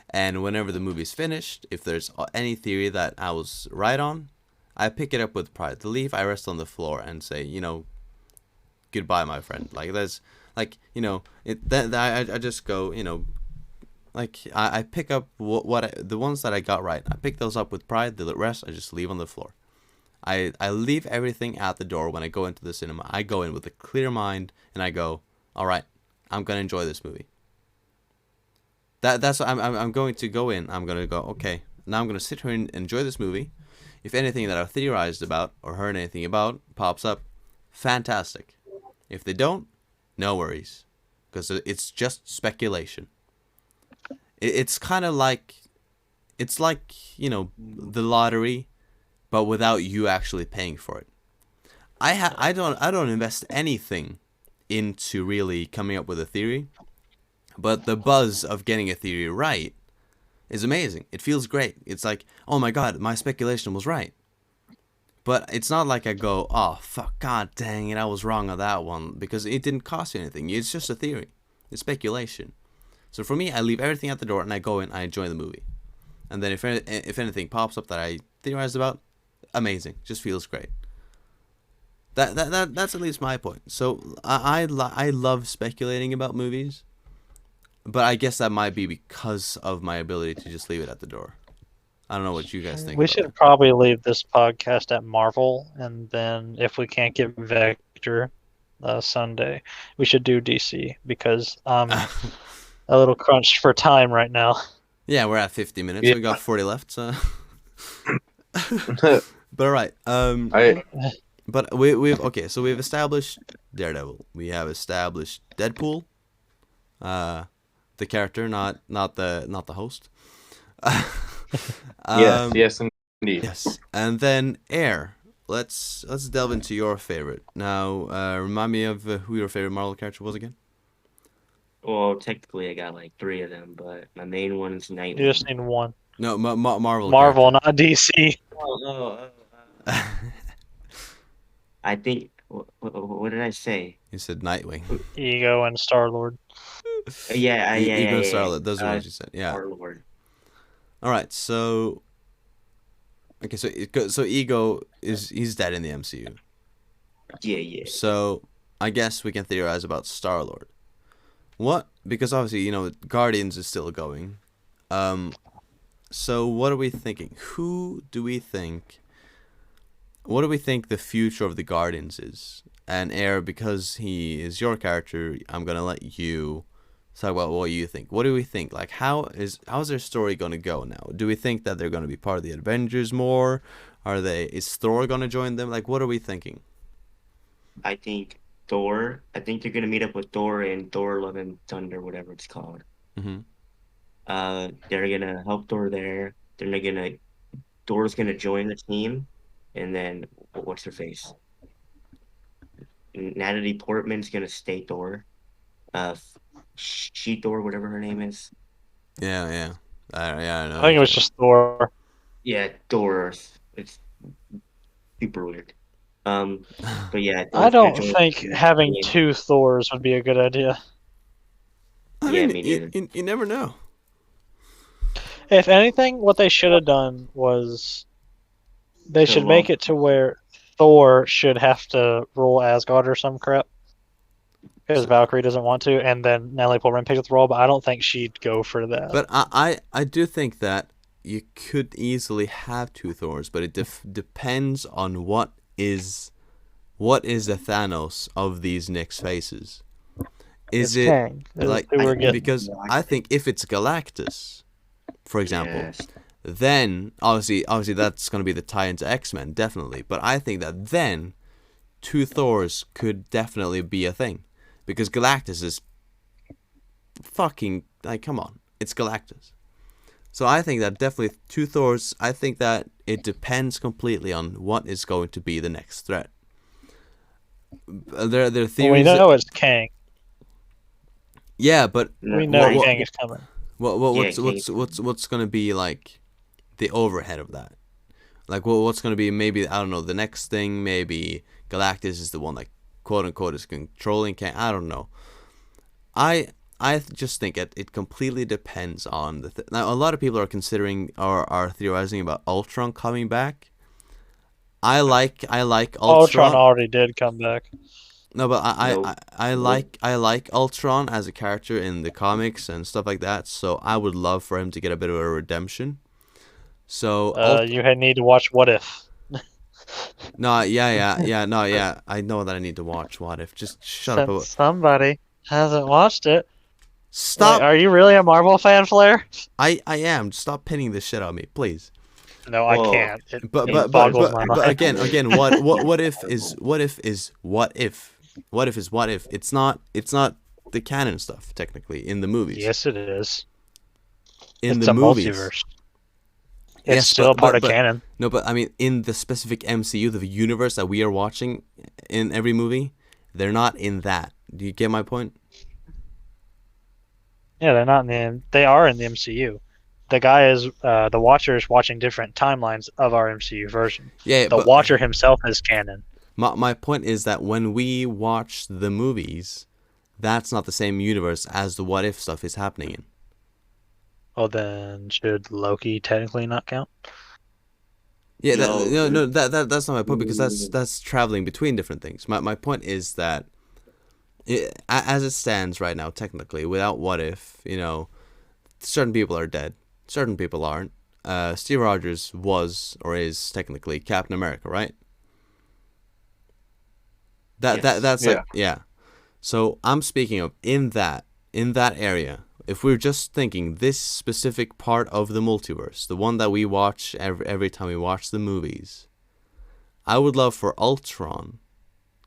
And whenever the movie's finished, if there's any theory that I was right on, I pick it up with pride. To leave, I rest on the floor and say, goodbye, my friend. Like, there's, like, I just go, like, I pick up the ones that I got right. I pick those up with pride. The rest, I just leave on the floor. I leave everything at the door when I go into the cinema. I go in with a clear mind, and I go, all right, I'm going to enjoy this movie. That's what I'm going to go in. I'm going to go, okay, now I'm going to sit here and enjoy this movie. If anything that I've theorized about or heard anything about pops up, fantastic. If they don't, no worries, because it's just speculation. It's kind of like, the lottery, but without you actually paying for it. I don't invest anything into really coming up with a theory, but the buzz of getting a theory right is amazing. It feels great. It's like, oh my god, my speculation was right. But it's not like I go, oh fuck, god dang it, I was wrong on that one, because it didn't cost you anything. It's just a theory. It's speculation. So for me, I leave everything at the door and I go in, I enjoy the movie. And then if anything pops up that I theorized about, amazing. Just feels great. That's at least my point. So I love speculating about movies, but I guess that might be because of my ability to just leave it at the door. I don't know what you guys think. We should probably leave this podcast at Marvel, and then if we can't get Vector Sunday, we should do DC, because I'm a little crunched for time right now. Yeah, we're at 50 minutes. Yeah. We got 40 left. So. But all right. But we've established Daredevil. We have established Deadpool, the character, not the host. Yes, indeed. Yes, and then Air. Let's delve into your favorite now. Remind me of who your favorite Marvel character was again. Well, technically, I got like 3 of them, but my main one is Nightwing. You just need one. No, Marvel. Marvel, not DC. I think. What did I say? You said Nightwing. Ego and Star-Lord. Yeah. Ego and Star-Lord. Those are what you said. Yeah. Star-Lord. All right. So. Okay. So Ego he's dead in the MCU. Yeah. So I guess we can theorize about Star-Lord. What? Because obviously, Guardians is still going. So what are we thinking? What do we think the future of the Guardians is? And Air, because he is your character, I'm gonna let you talk about what you think. What do we think? Like, how's their story gonna go now? Do we think that they're gonna be part of the Avengers more? Is Thor gonna join them? Like, what are we thinking? I think Thor. I think they're gonna meet up with Thor and Thor: Love and Thunder, whatever it's called. Mm-hmm. They're gonna help Thor there. Thor's gonna join the team, and then what's her face? Natalie Portman's gonna stay Thor. She Thor, whatever her name is. Yeah. I know. I think it was just Thor. Yeah, Thor. It's super weird. But yeah, I don't think having 2 Thors would be a good idea. I Yeah, mean, me neither. you never know. If anything, what they should have done was they should make it to where Thor should have to rule Asgard or some crap, because Valkyrie doesn't want to, and then Natalie Portman picked up the role, but I don't think she'd go for that. But I do think that you could easily have 2 Thors, but it depends on what is the Thanos of these next phases. Is it Kang. like because I think if it's Galactus, for example, Yes. then obviously that's going to be the tie into X-Men, definitely. But I think that then 2 Thors could definitely be a thing. because Galactus is fucking, like, come on, it's Galactus. So I think that definitely two Thors. I think that it depends completely on what is going to be the next threat. There are theories. Well, we know it's Kang. Yeah, but We know Kang is coming. What's going to be like the overhead of that? Like, what's going to be, maybe, I don't know, the next thing, maybe Galactus is the one that, quote unquote, is controlling Kang. I don't know. I just think it completely depends on the now. A lot of people are considering or are theorizing about Ultron coming back. I like Ultron. Ultron already did come back. No, but Nope. I like Ultron as a character in the comics and stuff like that. So I would love for him to get a bit of a redemption. So You need to watch What If. no, yeah. I know that I need to watch What If. Just shut up. Somebody hasn't watched it. Stop. Wait, are you really a Marvel fan, Flair? I am. Stop pinning this shit on me, please. No, I can't. But boggles my mind. again, what if is what if is what if? What if is what if? It's not the canon stuff technically in the movies. Yes, it is. In it's the a movies. multiverse. It's Yes, still part of canon. No, but I mean, in the specific MCU, the universe that we are watching in every movie, they're not in that. Do you get my point? Yeah, they're not they are in the MCU. The guy is the Watcher is watching different timelines of our MCU version. Yeah, The Watcher himself is canon. My point is that when we watch the movies, that's not the same universe as the what if stuff is happening in. Well, then should Loki technically not count? Yeah, that's not my point, because that's traveling between different things. My point is that as it stands right now, technically, without what if, certain people are dead, certain people aren't. Steve Rogers was or is technically Captain America, right? That's Yeah. like, yeah. So I'm speaking of in that area. If we're just thinking this specific part of the multiverse, the one that we watch every time we watch the movies, I would love for Ultron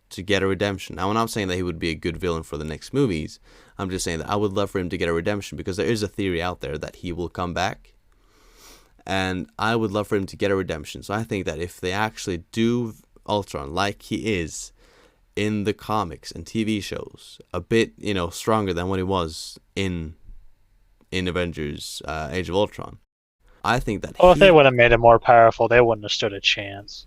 to get a redemption. Now, I'm not saying that he would be a good villain for the next movies. I'm just saying that I would love for him to get a redemption, because there is a theory out there that he will come back. And I would love for him to get a redemption. So I think that if they actually do Ultron like he is in the comics and TV shows, a bit, stronger than what he was in Avengers Age of Ultron, I think that Well, if they would have made him more powerful, they wouldn't have stood a chance.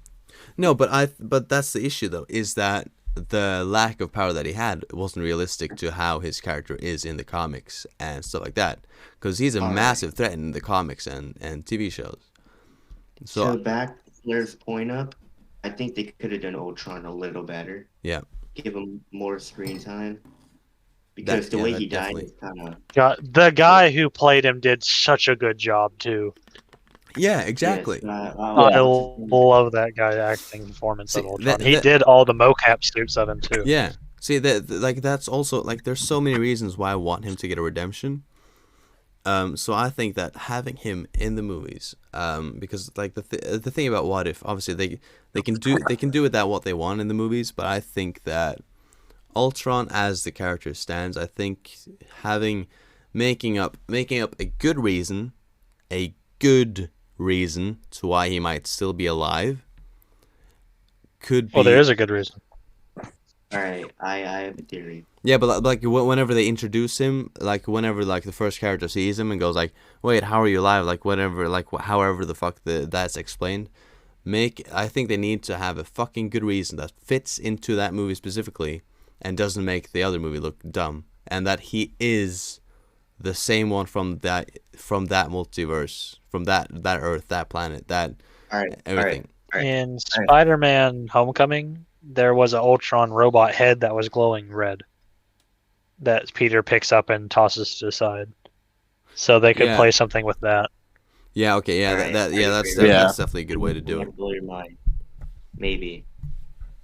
No, but that's the issue, though, is that the lack of power that he had wasn't realistic to how his character is in the comics and stuff like that, because he's a massive threat in the comics and TV shows. So back to Flair's point up, I think they could have done Ultron a little better. Yeah. Give him more screen time. Because the way he died is kind of... The guy who played him did such a good job, too. Yeah, exactly. Yes, I love that guy acting performance of Ultron. He did all the mocap suits of him, too. Yeah. See, that's also, like, there's so many reasons why I want him to get a redemption. So I think that having him in the movies, because, like, the thing about What If, obviously they can do with that what they want in the movies, but I think that Ultron as the character stands, I think making up a good reason to why he might still be alive could be. Well, there is a good reason. All right, I have a theory. Yeah, but like whenever they introduce him, like whenever like the first character sees him and goes like, "Wait, how are you alive?" Like whatever, like however the fuck that's explained. I think they need to have a fucking good reason that fits into that movie specifically and doesn't make the other movie look dumb, and that he is the same one from that multiverse, from that Earth, that planet, that everything. All right. In Spiderman Homecoming, there was an Ultron robot head that was glowing red that Peter picks up and tosses to the side. So they could play something with that. Yeah, okay, yeah, Right, that's definitely a good way to do it. Blow your mind. Maybe.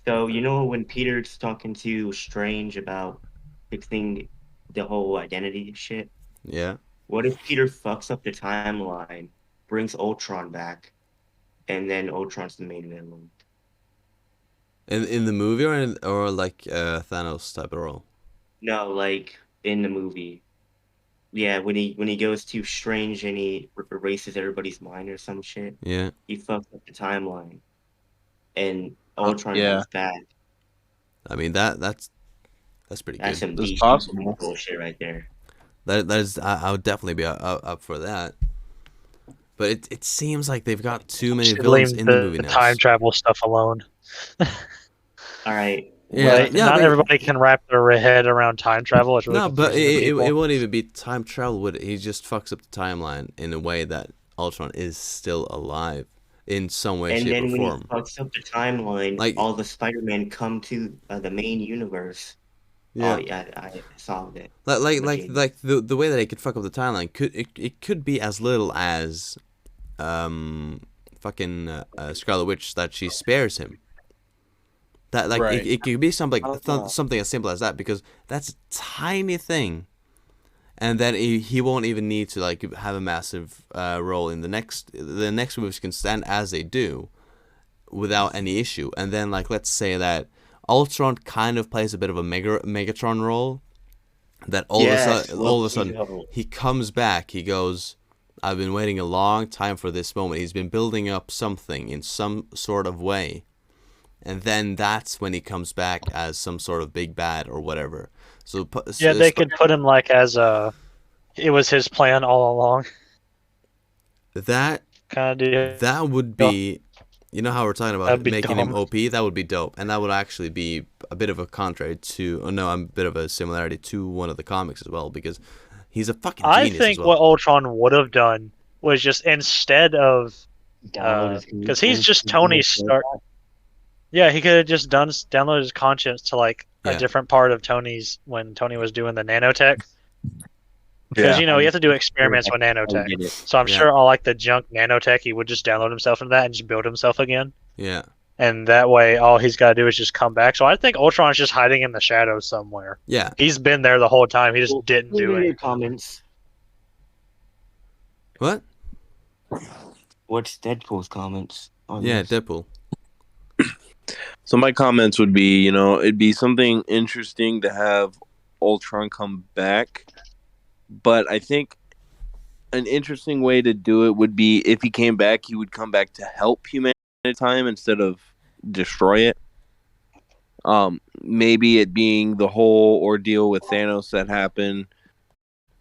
So, when Peter's talking to Strange about fixing the whole identity shit? Yeah. What if Peter fucks up the timeline, brings Ultron back, and then Ultron's the main villain? In the movie or like Thanos type of role? No, like in the movie. Yeah, when he goes too strange and he erases everybody's mind or some shit, Yeah. he fucks up the timeline, and Ultron Yeah, comes back. I mean that's pretty That's good. some that's DC possible. bullshit right there. That is I would definitely be up for that. But it seems like they've got too many Should villains leave in the movie the now. time travel stuff alone. All right, Yeah, Like, yeah, not but everybody can wrap their head around time travel. It's really no, but confusing to people. it won't even be time travel. Would it? He just fucks up the timeline in a way that Ultron is still alive in some way, and shape, or then when he form. fucks up the timeline, Like, all the Spider-Man come to the main universe. Oh yeah, yeah, I solved it. like the way that he could fuck up the timeline it could be as little as fucking Scarlet Witch, that she spares him. That like Right. it could be something Oh. something as simple as that, because that's a tiny thing, and then he won't even need to like have a massive role in the next movies can stand as they do without any issue. And then like let's say that Ultron kind of plays a bit of a Megatron role, that all Yes, of a sudden Loki. he comes back, he goes, I've been waiting a long time for this moment. He's been building up something in some sort of way. And then that's when he comes back as some sort of big bad or whatever. So Yeah, they could put him like as it was his plan all along that kind of deal. that would be, you know how we're talking about That'd be making him dumb. OP. That would be dope, and that would actually be a bit of a contrary to, a bit of a similarity to one of the comics as well, because he's a fucking I genius think as well. what Ultron would have done was just, instead of because he's just Tony Stark. Yeah, he could have just downloaded his conscience to like a Yeah. different part of Tony's when Tony was doing the nanotech. Because Yeah. you have to do experiments with nanotech. So I'm Yeah. sure all like the junk nanotech, he would just download himself into that and just build himself again. Yeah. And that way, all he's got to do is just come back. So I think Ultron's just hiding in the shadows somewhere. Yeah. He's been there the whole time. He just didn't do Leave in your it. comments. What? What's Deadpool's comments on Yeah, this? Deadpool. So my comments would be, it'd be something interesting to have Ultron come back, but I think an interesting way to do it would be if he came back, he would come back to help humanity time instead of destroy it. Maybe it being the whole ordeal with Thanos that happened.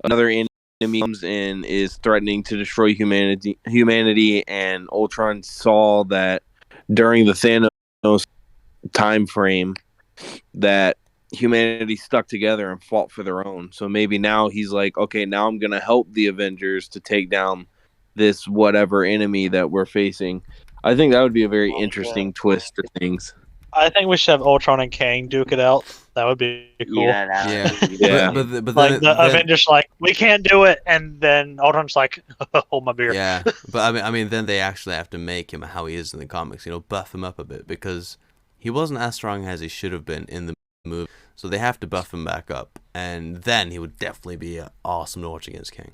Another enemy comes in, is threatening to destroy humanity, and Ultron saw that during the Thanos time frame that humanity stuck together and fought for their own. So maybe now he's like, okay, now I'm gonna help the Avengers to take down this whatever enemy that we're facing. I think that would be a very interesting twist to things. I think we should have Ultron and Kang duke it out. That would be cool. Yeah, that Yeah. would be Yeah. But Like then, the Avengers, like, we can't do it, and then Ultron's like, hold my beer. yeah. But I mean, then they actually have to make him how he is in the comics. Buff him up a bit, because he wasn't as strong as he should have been in the movie. So they have to buff him back up, and then he would definitely be awesome to watch against Kang.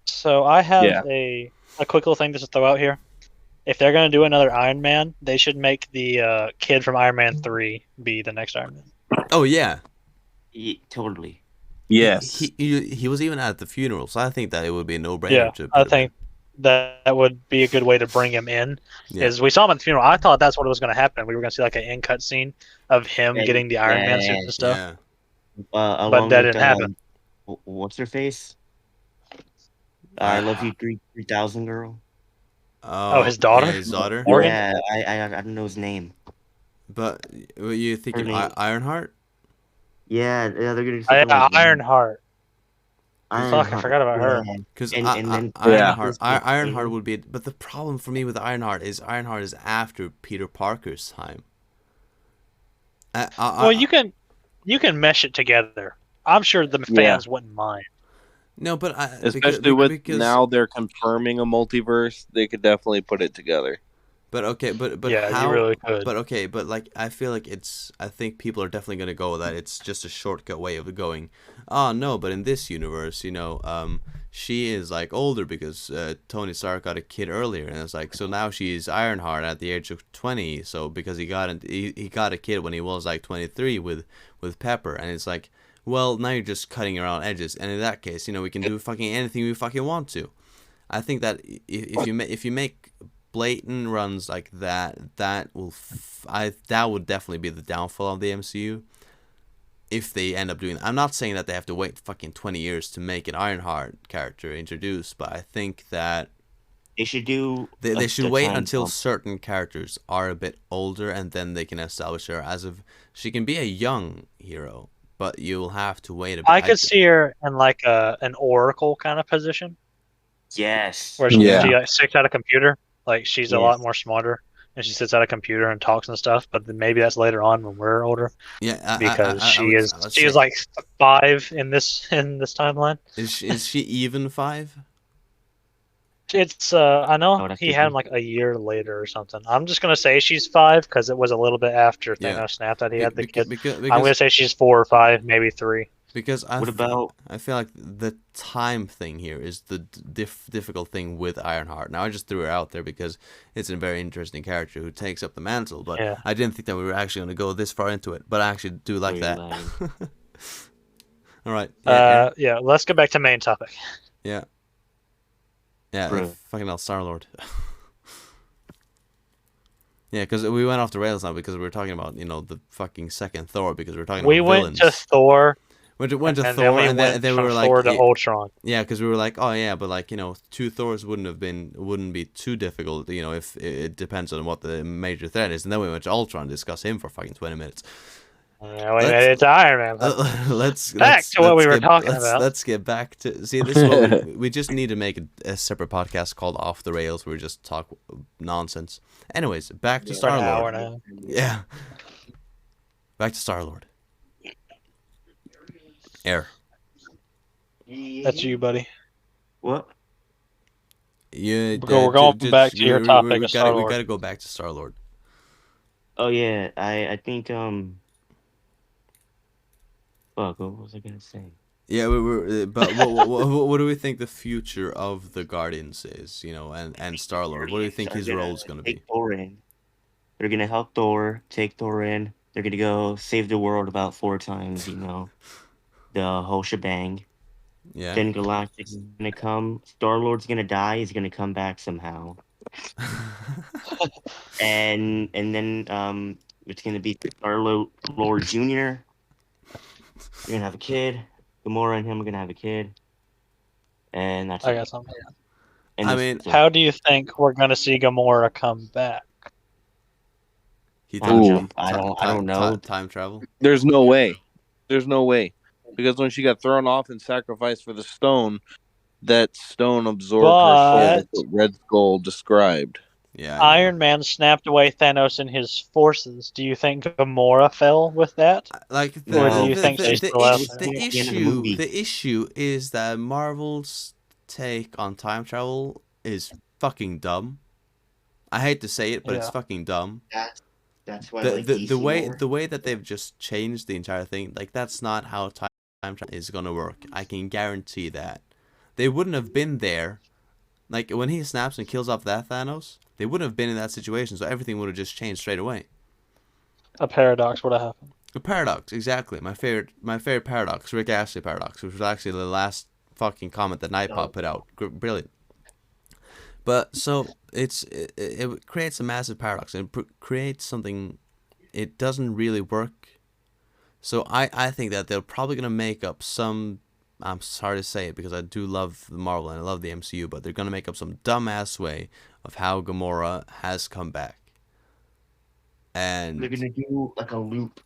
So I have Yeah. a quick little thing just to throw out here. If they're gonna do another Iron Man, they should make the kid from Iron Man 3 be the next Iron Man. Oh yeah. totally. Yes. He was even at the funeral, so I think that it would be a no-brainer. Yeah, to put I him think that would be a good way to bring him in. Yeah. Is we saw him at the funeral. I thought that's what was going to happen. We were going to see like an end cut scene of him Yeah, getting the Iron Man suit yeah, and stuff. Yeah. Along that with, didn't happen. What's her face? I love you 3000 girl. Oh, his daughter? Yeah, his daughter. Morgan? Yeah, I don't know his name. But were you thinking Her name- Ironheart? Yeah, they're gonna do something like Ironheart. Ironheart. Fuck, I forgot about her. Yeah. Because And then Ironheart, Yeah. Ironheart would be. But the problem for me with Ironheart is after Peter Parker's time. Well, you can mesh it together. I'm sure the fans wouldn't mind. No, but Especially because now they're confirming a multiverse, they could definitely put it together. But okay, but Yeah, how? you really could. But okay, but like I feel like I think people are definitely gonna go with that. It's just a shortcut way of going. Oh no, but in this universe, she is like older because Tony Stark got a kid earlier, and it's like so now she's Ironheart at the age of 20. So because he got a kid when he was like 23 with Pepper, and it's like, well, now you're just cutting around edges, and in that case, we can do fucking anything we fucking want to. I think that if you make blatant runs like that, that would definitely be the downfall of the MCU. If they end up doing that. I'm not saying that they have to wait fucking 20 years to make an Ironheart character introduced, but I think that They should do. they should a wait time until bump. certain characters are a bit older, and then they can establish her as if she can be a young hero, but you'll have to wait a bit. I could see her in like an Oracle kind of position, Yes. where Yeah. she like, sits at a computer. Like she's a Yes. lot more smarter, and she sits at a computer and talks and stuff. But then maybe that's later on when we're older, Yeah, because I she would is say- like 5 in this timeline. Is she even 5? It's I I know would have he to had him be. like a year later or something. I'm just gonna say she's 5 because it was a little bit after Yeah. Thanos snapped that he had the kid. Because I'm gonna say she's 4 or 5, maybe 3. Because What about? I feel like the time thing here is the difficult thing with Ironheart. Now I just threw her out there because it's a very interesting character who takes up the mantle, but Yeah. I didn't think that we were actually going to go this far into it. But I actually do like Wait, that. like- All right. Yeah, Yeah. Let's get back to main topic. yeah. Bro. Fucking hell, Star-Lord. Yeah, because we went off the rails now because we were talking about the fucking second Thor because we were talking We about went villains. to Thor, went to and Thor, then we and went then we from were like, Thor to Ultron. yeah, because we were like, oh yeah, but like 2 Thors wouldn't be too difficult, if it depends on what the major threat is. And then we went to Ultron and discussed him for fucking 20 minutes. Yeah, we made it to Iron Man. Let's Back to what we were talking let's, about. Let's get back to see this. Is what we just need to make a separate podcast called Off the Rails where we just talk nonsense. Anyways, back to Yeah. Star An hour Lord. and a half. Yeah, back to Star Lord. Air. That's you, buddy. What? Yeah, We're going back to your topic of We Star-Lord. gotta go back to Star Lord. Oh yeah, I think Fuck, what was I gonna say? Yeah, but what do we think the future of the Guardians is? And Star Lord. What do you think his role's gonna be? Take Thor in. They're gonna help Thor, take Thor in. They're gonna go save the world about 4 times, the whole shebang. Yeah. Then Galactic's gonna come. Star Lord's gonna die. He's gonna come back somehow. And then it's gonna be Star Lord Junior. You're gonna have a kid. Gamora and him are gonna have a kid. And that's I it. got something. And I this mean, is it. How do you think we're gonna see Gamora come back? He Time Ooh. jump. I don't know. Time travel. There's no way. There's no way. Because when she got thrown off and sacrificed for the stone, that stone absorbed her soul. But- What Red Skull described. Yeah. I know. Iron Man snapped away Thanos and his forces. Do you think Gamora fell with that? Like Or do you think they still have the the end of the issue movie? the issue is that Marvel's take on time travel is fucking dumb. I hate to say it, but it's Yeah. fucking dumb. That's why I like The DC way more. the way that they've just changed the entire thing, like that's not how time travel is gonna work. I can guarantee that. They wouldn't have been there. Like when he snaps and kills off that Thanos, they wouldn't have been in that situation, so everything would have just changed straight away. A paradox would have happened. A paradox, exactly. My favorite paradox, Rick Astley paradox, which was actually the last fucking comment that Nightpod put out. Brilliant. But so it creates a massive paradox and creates something. It doesn't really work. So I think that they're probably gonna make up some. I'm sorry to say it because I do love the Marvel and I love the MCU, but they're gonna make up some dumbass way of how Gamora has come back. And They're gonna do like a loop,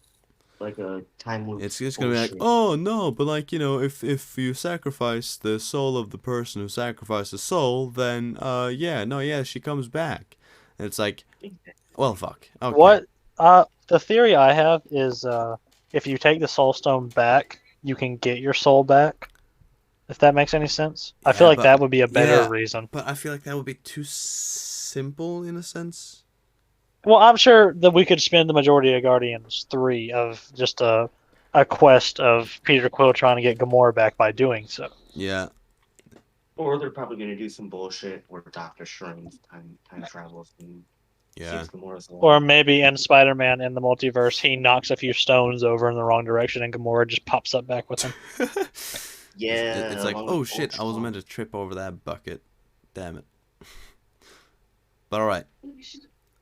like a time loop. it's just gonna be like, bullshit. oh no, but like if you sacrifice the soul of the person who sacrificed the soul, then she comes back, and it's like, well, fuck. Okay. What? The theory I have is if you take the Soul Stone back, you can get your soul back. If that makes any sense, I feel Yeah, like but- that would be a better yeah. reason. But I feel like that would be too simple in a sense. Well, I'm sure that we could spend the majority of Guardians 3 of just a quest of Peter Quill trying to get Gamora back by doing so. Yeah. Or they're probably gonna do some bullshit where Doctor Strange time travels and Yeah. Saves Gamora's life. Or maybe in Spider-Man in the multiverse, he knocks a few stones over in the wrong direction, and Gamora just pops up back with him. Yeah, It's like, along oh with shit, I was Ultron. meant to trip over that bucket. Damn it. But alright.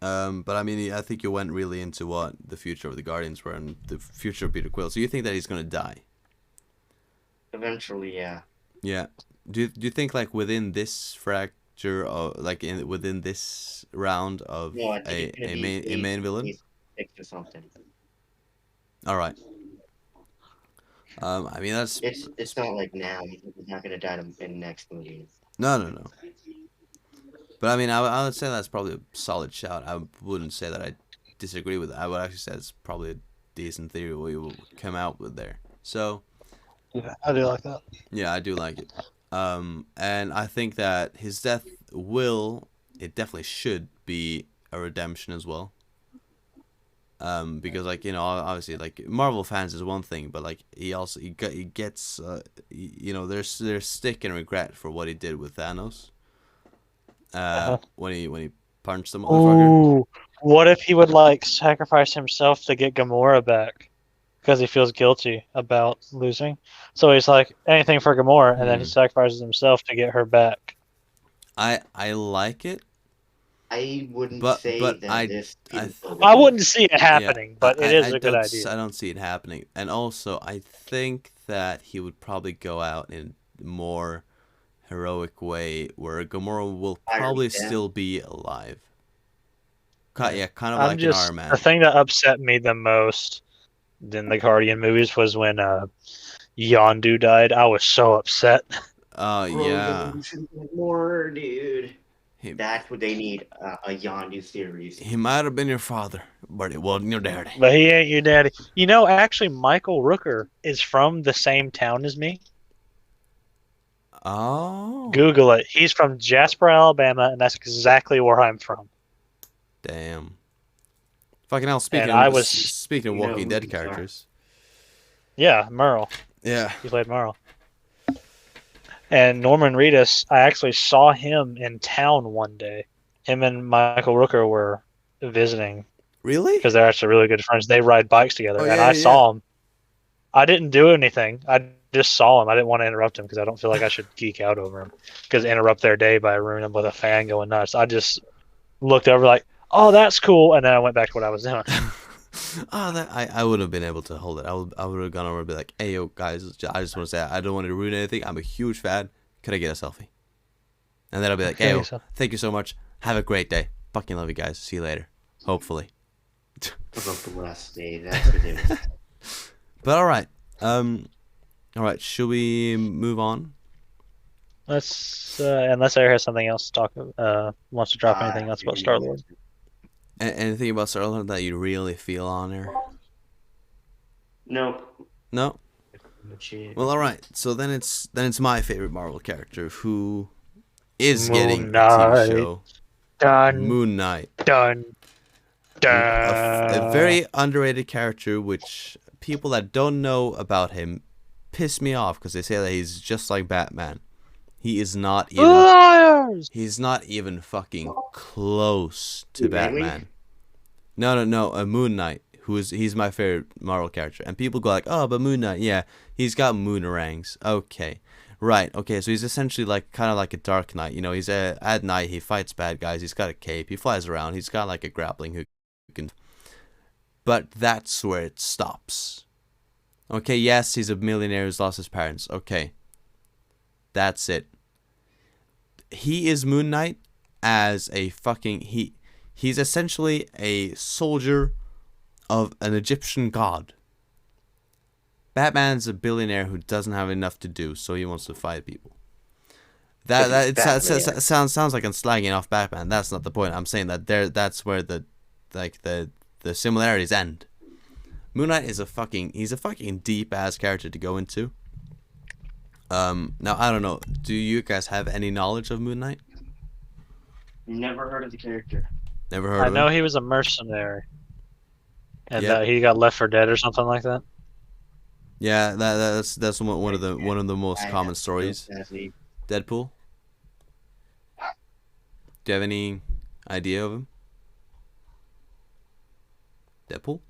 But I mean, I think you went really into what the future of the Guardians were and the future of Peter Quill. So you think that he's gonna die? Eventually, yeah. Yeah. Do you think like within this fracture or like within this round of No, I think a main villain? He's fixed or something. All right. I mean that's It's not like now. He's not gonna die in next movie. no. But I mean, I would say that's probably a solid shout. I wouldn't say that I disagree with it. I would actually say it's probably a decent theory we will come out with there. So Yeah, I do like that. yeah, I do like it. And I think that his death it definitely should be a redemption as well. Because like, you know, obviously like Marvel fans is one thing, but like he gets you know, there's stick and regret for what he did with Thanos. When he punched the motherfucker. Ooh, what if he would like sacrifice himself to get Gamora back because he feels guilty about losing? So he's like anything for Gamora, and then he sacrifices himself to get her back. I like it. I wouldn't But say that I wouldn't see it happening, but it is a good idea. I don't see it happening. And also, I think that he would probably go out in a more heroic way where Gamora will probably still be alive. Yeah, kind of like an Iron Man. The thing that upset me the most in the Guardian movies was when Yondu died. I was so upset. Oh, yeah. More, dude. That's what they need, a Yondu series. He might have been your father, but it wasn't your daddy. But he ain't your daddy. You know, actually, Michael Rooker is from the same town as me. Oh. Google it. He's from Jasper, Alabama, and that's exactly where I'm from. Damn. Fucking hell, speaking of Walking Dead characters. Yeah, Merle. Yeah. He played Merle. And Norman Reedus, I actually saw him in town one day. Him and Michael Rooker were visiting. Really? Because they're actually really good friends. They ride bikes together, and I saw him. I didn't do anything. I just saw him. I didn't want to interrupt him because I don't feel like I should geek out over him. Because interrupt their day by ruining them with a fan going nuts. I just looked over like, oh, that's cool, and then I went back to what I was doing. I wouldn't have been able to hold it. I would have gone over and be like, hey, yo, guys, I just want to say I don't want to ruin anything. I'm a huge fan. Could I get a selfie? And then I'll be like, hey, yo, thank you so much. Have a great day. Fucking love you guys. See you later. Hopefully. But all right. Should we move on? Let's unless I has something else to talk. Wants to drop anything else about Star-Lord. Anything about Star-Lord that you really feel on here? No. Well, all right. So then it's my favorite Marvel character who is getting a TV show. Moon Knight. Done. A very underrated character, which people that don't know about him piss me off because they say that he's just like Batman. He is not even. He's not even fucking close to Batman. No. Moon Knight, he's my favorite Marvel character, and people go like, "Oh, but Moon Knight, yeah, he's got moonarangs." Okay, right. Okay, so he's essentially like kind of like a Dark Knight. You know, he's at night he fights bad guys. He's got a cape. He flies around. He's got like a grappling hook. But that's where it stops. Okay, yes, he's a millionaire who's lost his parents. Okay, that's it. He is Moon Knight as a fucking he's essentially a soldier of an Egyptian god. Batman's a billionaire who doesn't have enough to do, so he wants to fight people. Sounds like I'm slagging off Batman. That's not the point. I'm saying that that's where the similarities end. Moon Knight is he's a fucking deep ass character to go into. Now I don't know. Do you guys have any knowledge of Moon Knight? Never heard of the character. Never heard of him? I know he was a mercenary. And he got left for dead or something like that. Yeah, that's one of the most common stories. Deadpool. Do you have any idea of him? Deadpool?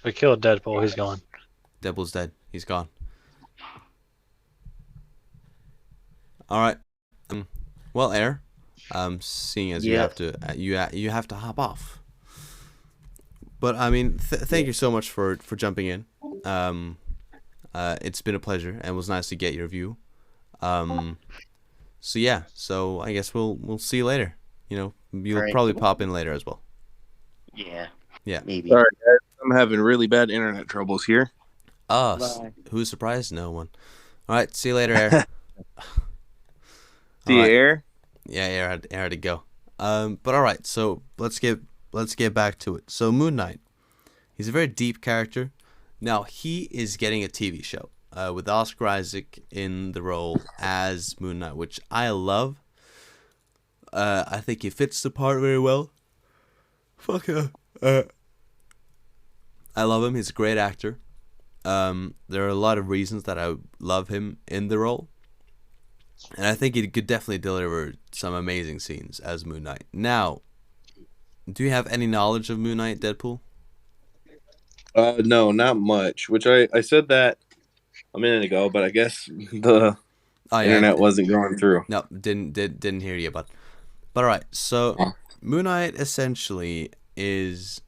We killed Deadpool. He's gone. Deadpool's dead. He's gone. All right. Well, Air. Seeing as you have to, you have to hop off. But I mean, thank you so much for jumping in. It's been a pleasure, and it was nice to get your view. So yeah, so I guess we'll see you later. You know, you'll probably pop in later as well. Yeah. Yeah. Maybe. Sorry, guys. I'm having really bad internet troubles here. Who's surprised? No one. All right, see you later, Air. See you, Air. Yeah, Air had to go. But all right, so let's get back to it. So Moon Knight, he's a very deep character. Now he is getting a TV show with Oscar Isaac in the role as Moon Knight, which I love. I think he fits the part very well. I love him. He's a great actor. There are a lot of reasons that I love him in the role. And I think he could definitely deliver some amazing scenes as Moon Knight. Now, do you have any knowledge of Moon Knight, Deadpool? No, not much. Which I said that a minute ago, but I guess the internet wasn't going through. No, didn't hear you, but all right. So Moon Knight essentially is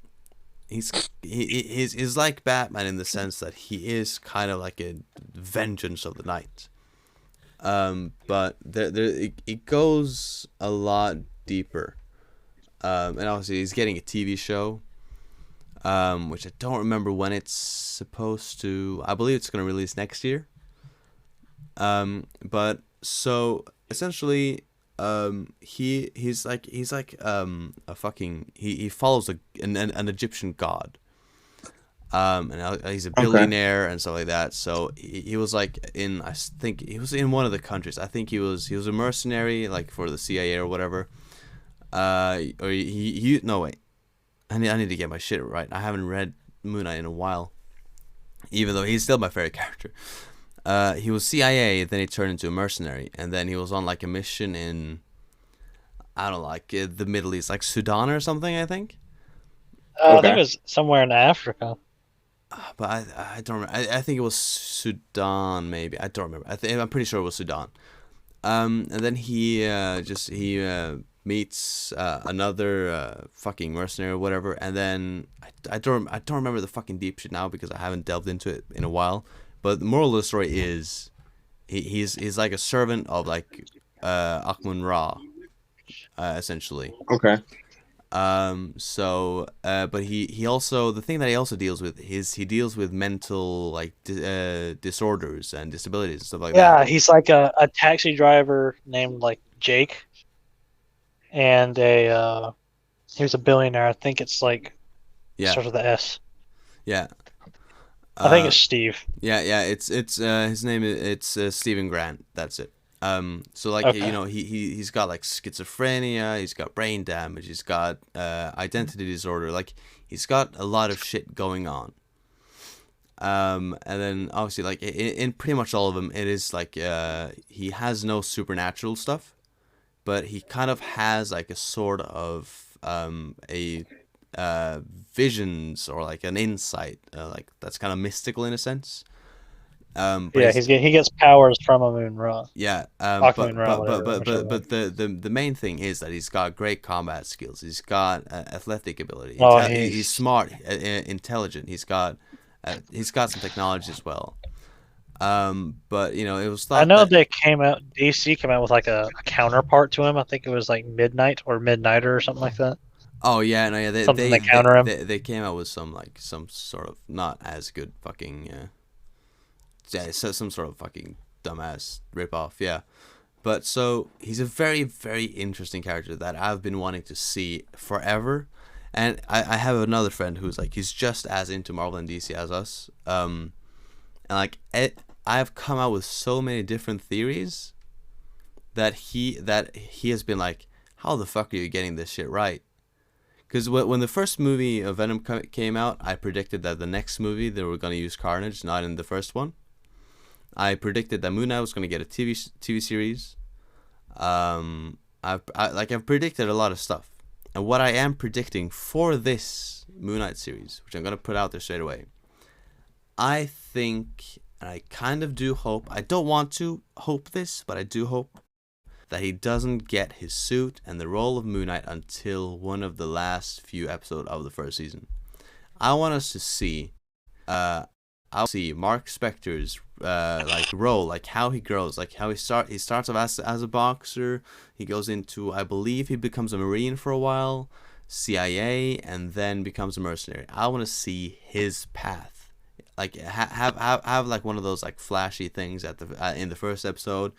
he's like Batman in the sense that he is kind of like a vengeance of the night. But it goes a lot deeper. And obviously he's getting a TV show, which I don't remember when it's supposed to. I believe it's going to release next year. But so essentially, he's like a fucking he follows an Egyptian god. And he's a billionaire and stuff like that. So he was like I think he was in one of the countries. I think he was a mercenary, like for the CIA or whatever. Or he no wait, I need to get my shit right. I haven't read Moon Knight in a while, even though he's still my favorite character. He was CIA, then he turned into a mercenary, and then he was on like a mission in, I don't know, like the Middle East, like Sudan or something, I think. I think it was somewhere in Africa. But I don't remember. I think it was Sudan, maybe. I don't remember. I'm pretty sure it was Sudan. And then he meets another fucking mercenary or whatever, and then I don't remember the fucking deep shit now because I haven't delved into it in a while. But the moral of the story is he's like a servant of like Akhmun Ra, essentially. Okay. But he also, the thing that he also deals with is he deals with mental like disorders and disabilities and stuff like that. Yeah, he's like a taxi driver named like Jake, and he was a billionaire. I think it's like starts with the S. Yeah. I think it's Steve. Yeah, it's his name it's Stephen Grant. That's it. So like you know he's got like schizophrenia, he's got brain damage, he's got identity disorder, like he's got a lot of shit going on. And then obviously like in pretty much all of them it is like he has no supernatural stuff, but he kind of has like a sort of visions or like an insight, like that's kind of mystical in a sense. Yeah, he gets powers from Amun Ra. Yeah, but the main thing is that he's got great combat skills. He's got athletic ability. He's smart, intelligent. He's got some technology as well. But you know, it was thought. I know DC came out with like a counterpart to him. I think it was like Midnight or Midnighter or something like that. Oh yeah, no, yeah, they counter him. They came out with some sort of not as good fucking. Yeah, so some sort of fucking dumbass ripoff, yeah. But so he's a very, very interesting character that I've been wanting to see forever. And I have another friend who's like he's just as into Marvel and DC as us. And like I've come out with so many different theories that he has been like, how the fuck are you getting this shit right? Because when the first movie of Venom came out, I predicted that the next movie they were gonna use Carnage, not in the first one. I predicted that Moon Knight was going to get a TV series. I've predicted a lot of stuff, And what I am predicting for this Moon Knight series, which I'm going to put out there straight away, I think, and I kind of do hope, I don't want to hope this, but I do hope that he doesn't get his suit and the role of Moon Knight until one of the last few episodes of the first season. I want us to see, I'll see Mark Spector's like role, like how he grows, like how he starts off as a boxer. He goes into, I believe he becomes a Marine for a while, CIA, and then becomes a mercenary. I want to see his path. Like have like one of those like flashy things at the in the first episode,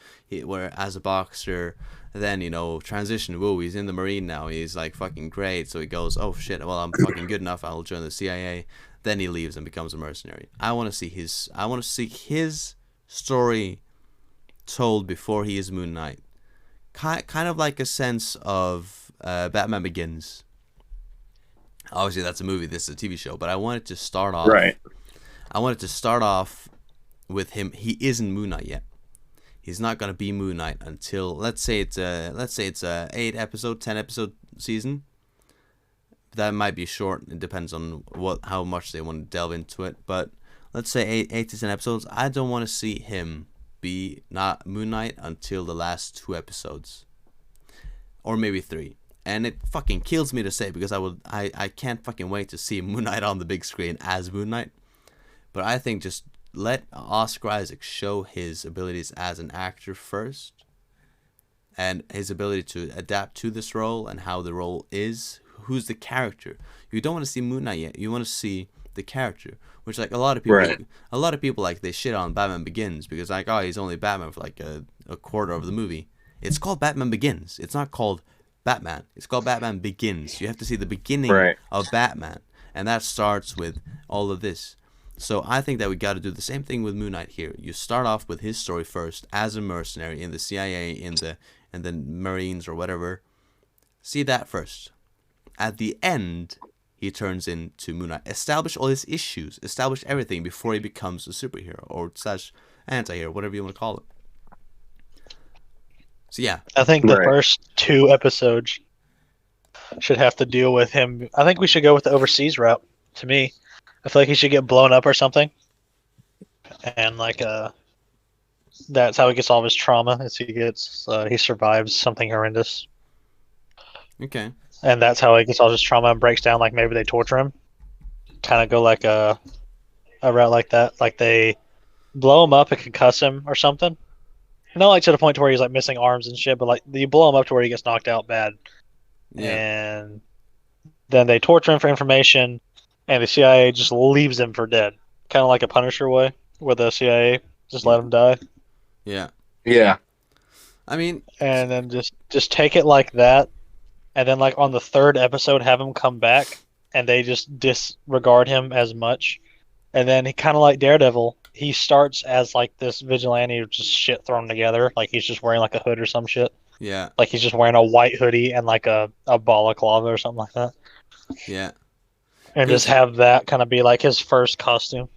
where as a boxer, then transition. Whoa, he's in the Marine now. He's like fucking great. So he goes, oh shit, well I'm fucking good enough. I'll join the CIA. Then he leaves and becomes a mercenary. I want to see his story told before he is Moon Knight. Kind of like a sense of Batman Begins. Obviously that's a movie. This is a TV show, but I want it to start off. Right. I want it to start off with him. He isn't Moon Knight yet. He's not gonna be Moon Knight until let's say it's a 10 episode season. That might be short. It depends on how much they want to delve into it. But let's say 8 to 10 episodes. I don't want to see him be not Moon Knight until the last 2 episodes, or maybe 3. And it fucking kills me to say, because I can't fucking wait to see Moon Knight on the big screen as Moon Knight. But I think just let Oscar Isaac show his abilities as an actor first, and his ability to adapt to this role and how the role is. Who's the character? You don't want to see Moon Knight yet. You want to see the character, which like a lot of people like they shit on Batman Begins because like, oh, he's only Batman for like a quarter of the movie. It's called Batman Begins. It's not called Batman. It's called Batman Begins. You have to see the beginning of Batman, and that starts with all of this. So I think that we got to do the same thing with Moon Knight here. You start off with his story first as a mercenary in the CIA, in the Marines or whatever. See that first. At the end, he turns into Moon Knight. Establish all his issues. Establish everything before he becomes a superhero or / anti-hero, whatever you want to call it. So yeah. I think the first 2 episodes should have to deal with him. I think we should go with the overseas route, to me. I feel like he should get blown up or something. And like that's how he gets all of his trauma, is he survives something horrendous. Okay. And that's how he gets all his trauma and breaks down. Like maybe they torture him. Kind of go like a route like that. Like they blow him up and concuss him or something. Not like to the point to where he's like missing arms and shit, but like you blow him up to where he gets knocked out bad. Yeah. And then they torture him for information, and the CIA just leaves him for dead. Kind of like a Punisher way, where the CIA just let him die. Yeah. Yeah. I mean, and then just take it like that. And then, like, on the 3rd episode, have him come back, and they just disregard him as much. And then, he kind of like Daredevil, he starts as, like, this vigilante with just shit thrown together. Like, he's just wearing, like, a hood or some shit. Yeah. Like, he's just wearing a white hoodie and, like, a balaclava or something like that. Yeah. And just have that kind of be, like, his first costume.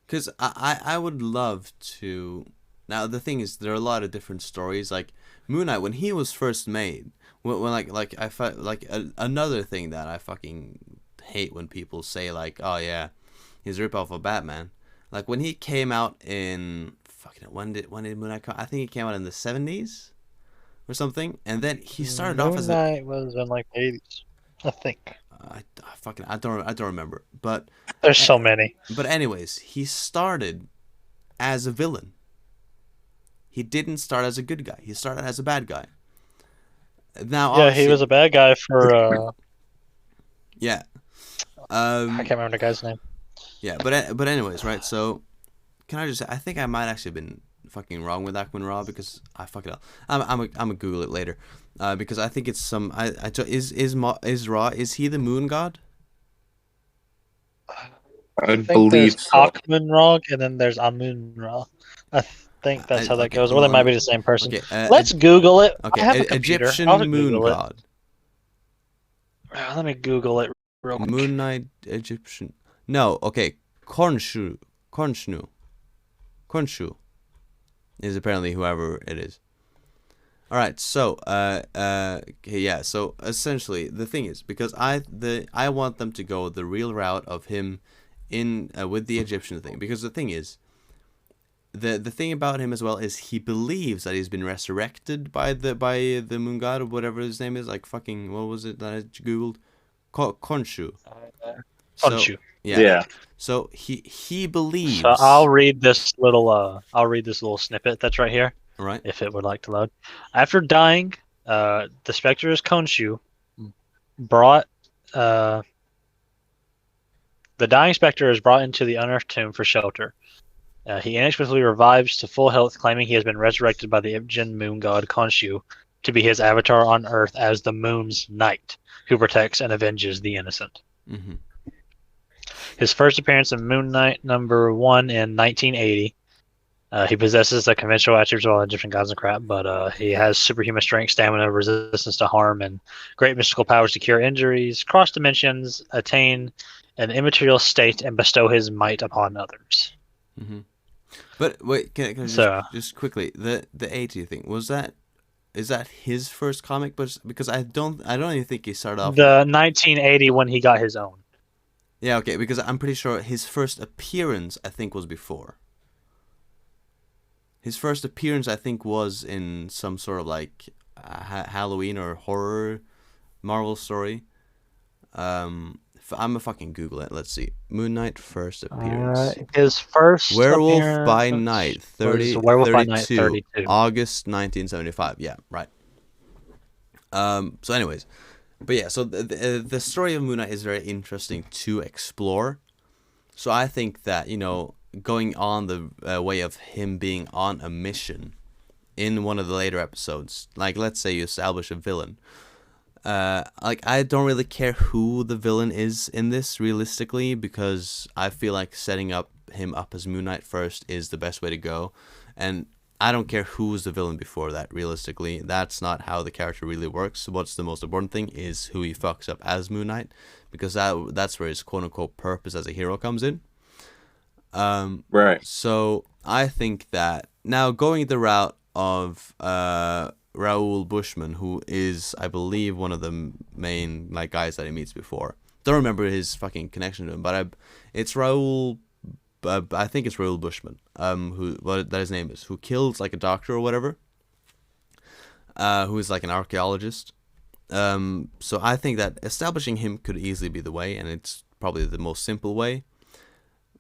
Because I would love to... Now, the thing is, there are a lot of different stories. Like, Moon Knight, when he was first made... When like I felt like another thing that I fucking hate when people say like, oh yeah, he's a ripoff of Batman. Like when he came out in when did Moon Knight come? I think he came out in the 70s or something, and then he started off as Moon Knight was in like the 80s, I think. I don't remember, but there's so many. But anyways, he started as a villain. He didn't start as a good guy. He started as a bad guy. Now, yeah, he was a bad guy for. Yeah. I can't remember the guy's name. Yeah, but anyways, right? So, can I just say, I think I might actually have been fucking wrong with Akman Ra because I fuck it up. I'm gonna Google it later, because I think it's some. Is Ra, is he the moon god? I believe so. Akman Ra, and then there's Amun Ra. I think that's how that goes. Or they might be the same person. Okay, let's Google it. Okay, I have a computer. Egyptian moon god. Let me Google it real quick. Moon Knight Egyptian. No, okay. Khonshu is apparently whoever it is. All right, so okay, yeah. So essentially, the thing is, because I want them to go the real route of him in with the Egyptian thing. Because the thing is, the thing about him as well is he believes that he's been resurrected by the moon god or whatever his name is. Like fucking, what was it that I googled? Khonshu. So Khonshu. yeah. So he believes. So I'll read this little snippet that's right here. Right. If it would like to load. After dying, the Spectre's Khonshu brought the dying Spectre is brought into the unearthed tomb for shelter. He inexplicably revives to full health, claiming he has been resurrected by the Egyptian moon god Khonshu to be his avatar on Earth as the moon's knight, who protects and avenges the innocent. Mm-hmm. His first appearance in Moon Knight #1 in 1980. He possesses the conventional attributes of all Egyptian gods and crap, but he has superhuman strength, stamina, resistance to harm, and great mystical powers to cure injuries, cross dimensions, attain an immaterial state, and bestow his might upon others. Mm-hmm. But wait, can I just quickly, the 80 thing, is that his first comic? But because I don't even think he started off the 1980 when he got his own. Yeah, okay, because I'm pretty sure his first appearance I think was before. His first appearance I think was in some sort of like Halloween or horror Marvel story. I'm gonna fucking Google it. Let's see. Moon Knight first appearance. His first Werewolf by Night, 32, Night, August 1975. Yeah, right. So anyways, but yeah, so the story of Moon Knight is very interesting to explore. So I think that, going on the way of him being on a mission in one of the later episodes, like let's say you establish a villain. Like I don't really care who the villain is in this realistically, because I feel like setting him up as Moon Knight first is the best way to go, and I don't care who's the villain before that. Realistically, that's not how the character really works. What's the most important thing is who he fucks up as Moon Knight, because that's where his quote unquote purpose as a hero comes in. Right. So I think that now going the route of Raoul Bushman, who is, I believe, one of the main guys that he meets before. Don't remember his fucking connection to him, but it's Raoul. I think it's Raoul Bushman. What his name is, who kills a doctor or whatever. Who is an archaeologist. So I think that establishing him could easily be the way, and it's probably the most simple way.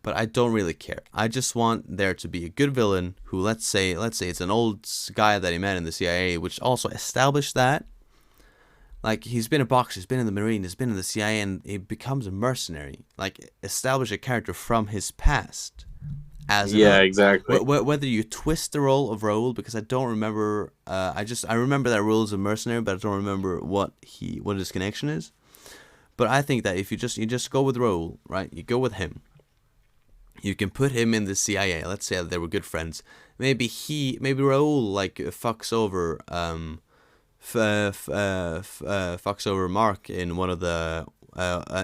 But I don't really care. I just want there to be a good villain who, let's say it's an old guy that he met in the CIA, which also established that. He's been a boxer, he's been in the Marine, he's been in the CIA, and he becomes a mercenary. Establish a character from his past. Exactly. Whether you twist the role of Raoul, because I don't remember. I remember that Raoul's a mercenary, but I don't remember what his connection is. But I think that if you just go with Raoul, right? You go with him. You can put him in the CIA. Let's say they were good friends. Maybe Raoul fucks over fucks over Mark in one of the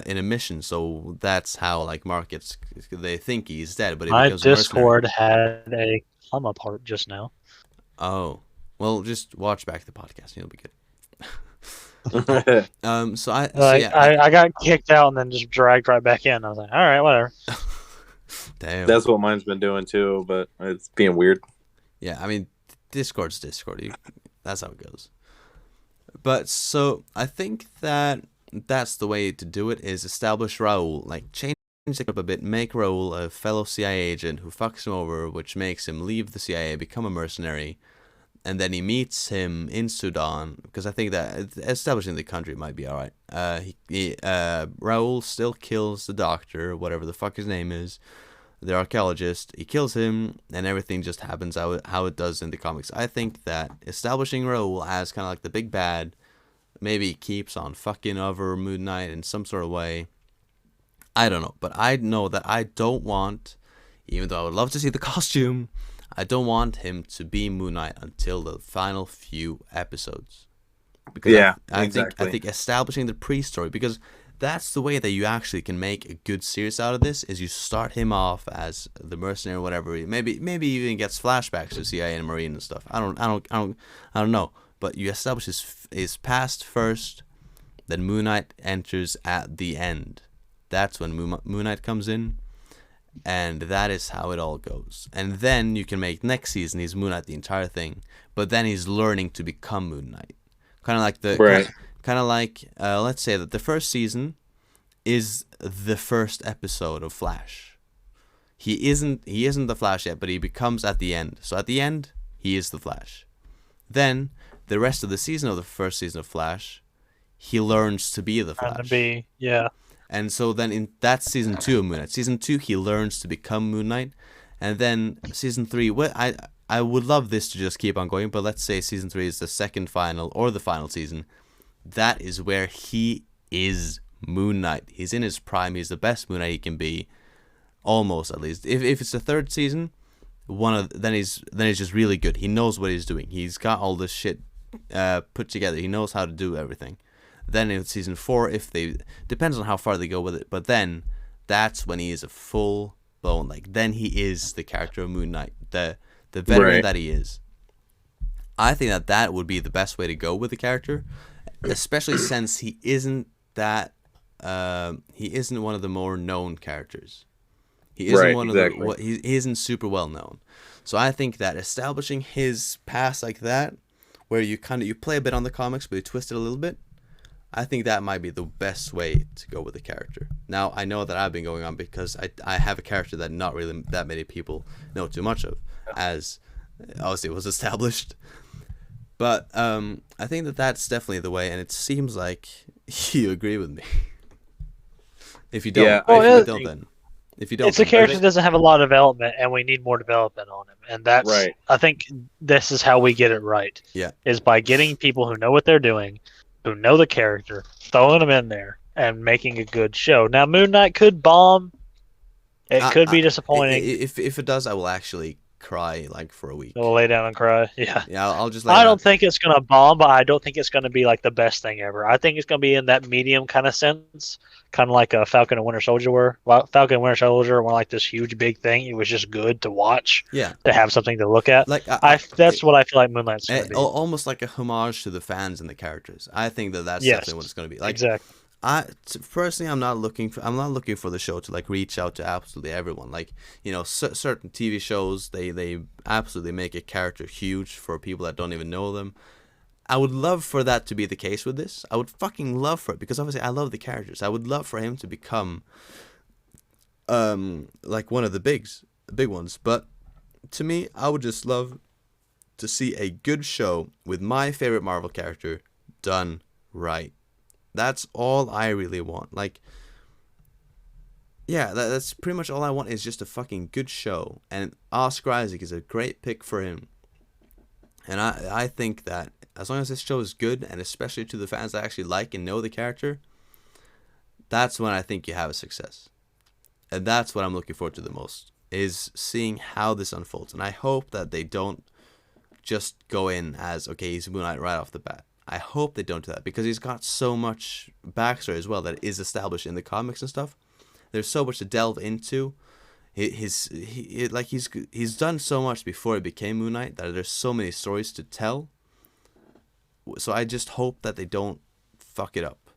in a mission. So that's how Mark gets. They think he's dead, but my Discord had a comma part just now. Oh, well, just watch back the podcast. You'll be good. I got kicked out and then just dragged right back in. I was like, all right, whatever. Damn. That's what mine's been doing too, but it's being weird. Yeah, I mean, Discord's Discord. That's how it goes. But so I think that's the way to do it, is establish Raoul, change it up a bit, make Raoul a fellow CIA agent who fucks him over, which makes him leave the CIA, become a mercenary, and then he meets him in Sudan, because I think that establishing the country might be alright. Raoul still kills the doctor, whatever the fuck his name is, the archaeologist. He kills him, and everything just happens how it does in the comics. I think that establishing Raoul as kind of the big bad, maybe he keeps on fucking over Moon Knight in some sort of way. I don't know, but I know that I don't want, even though I would love to see the costume, I don't want him to be Moon Knight until the final few episodes. Because I think establishing the pre-story, because that's the way that you actually can make a good series out of this, is you start him off as the mercenary or whatever. Maybe he even gets flashbacks to CIA and Marine and stuff. I don't know. but you establish his past first, then Moon Knight enters at the end. That's when Moon Knight comes in, and that is how it all goes. And then you can make next season he's Moon Knight the entire thing, but then he's learning to become Moon Knight. Kind of like let's say that the first season is the first episode of Flash. He isn't the Flash yet, but he becomes at the end. So at the end, he is the Flash. Then the rest of the season of the first season of Flash, he learns to be the Flash. And so then in that's season 2 of Moon Knight. Season 2, he learns to become Moon Knight. And then season 3, I would love this to just keep on going, but let's say season 3 is the second final or the final season. That is where he is Moon Knight. He's in his prime. He's the best Moon Knight he can be, almost at least. If it's the third season, then he's just really good. He knows what he's doing. He's got all this shit put together. He knows how to do everything. Then in season 4, depends on how far they go with it, but then that's when he is a full blown, like, then he is the character of Moon Knight, the veteran that he is. I think that would be the best way to go with the character, especially since he isn't one of the more known characters. He isn't he isn't super well known. So I think that establishing his past like that, where you play a bit on the comics but you twist it a little bit, I think that might be the best way to go with the character. Now, I know that I've been going on because I have a character that not really that many people know too much of, as obviously it was established. But I think that's definitely the way, and it seems like you agree with me. If you don't, if you don't, it's a character that doesn't have a lot of development, and we need more development on him. And that's, I think this is how we get it right. Yeah, is by getting people who know what they're doing, who know the character, throwing them in there, and making a good show. Now, Moon Knight could bomb. It could be disappointing. If it does, I will actually cry like for a week. I'll lay down and cry. Yeah. I'll just. I don't think it's gonna bomb, but I don't think it's gonna be like the best thing ever. I think it's gonna be in that medium kind of sense, kind of like a Falcon and Winter Soldier were. Falcon and Winter Soldier were like this huge big thing. It was just good to watch. Yeah. To have something to look at. Like that's what I feel like Moonlight's gonna be. Almost like a homage to the fans and the characters. I think that's definitely what it's gonna be. Like, exactly. Personally, I'm not looking for the show to like reach out to absolutely everyone. Like, certain TV shows, they absolutely make a character huge for people that don't even know them. I would love for that to be the case with this. I would fucking love for it, because obviously I love the characters. I would love for him to become like one of the big ones. But to me, I would just love to see a good show with my favorite Marvel character done right. That's all I really want. Like, yeah, that's pretty much all I want, is just a fucking good show. And Oscar Isaac is a great pick for him. And I think that as long as this show is good, and especially to the fans that actually like and know the character, that's when I think you have a success. And that's what I'm looking forward to the most, is seeing how this unfolds. And I hope that they don't just go in as, okay, he's Moon Knight right off the bat. I hope they don't do that, because he's got so much backstory as well that is established in the comics and stuff. There's so much to delve into. He's done so much before he became Moon Knight that there's so many stories to tell. So I just hope that they don't fuck it up.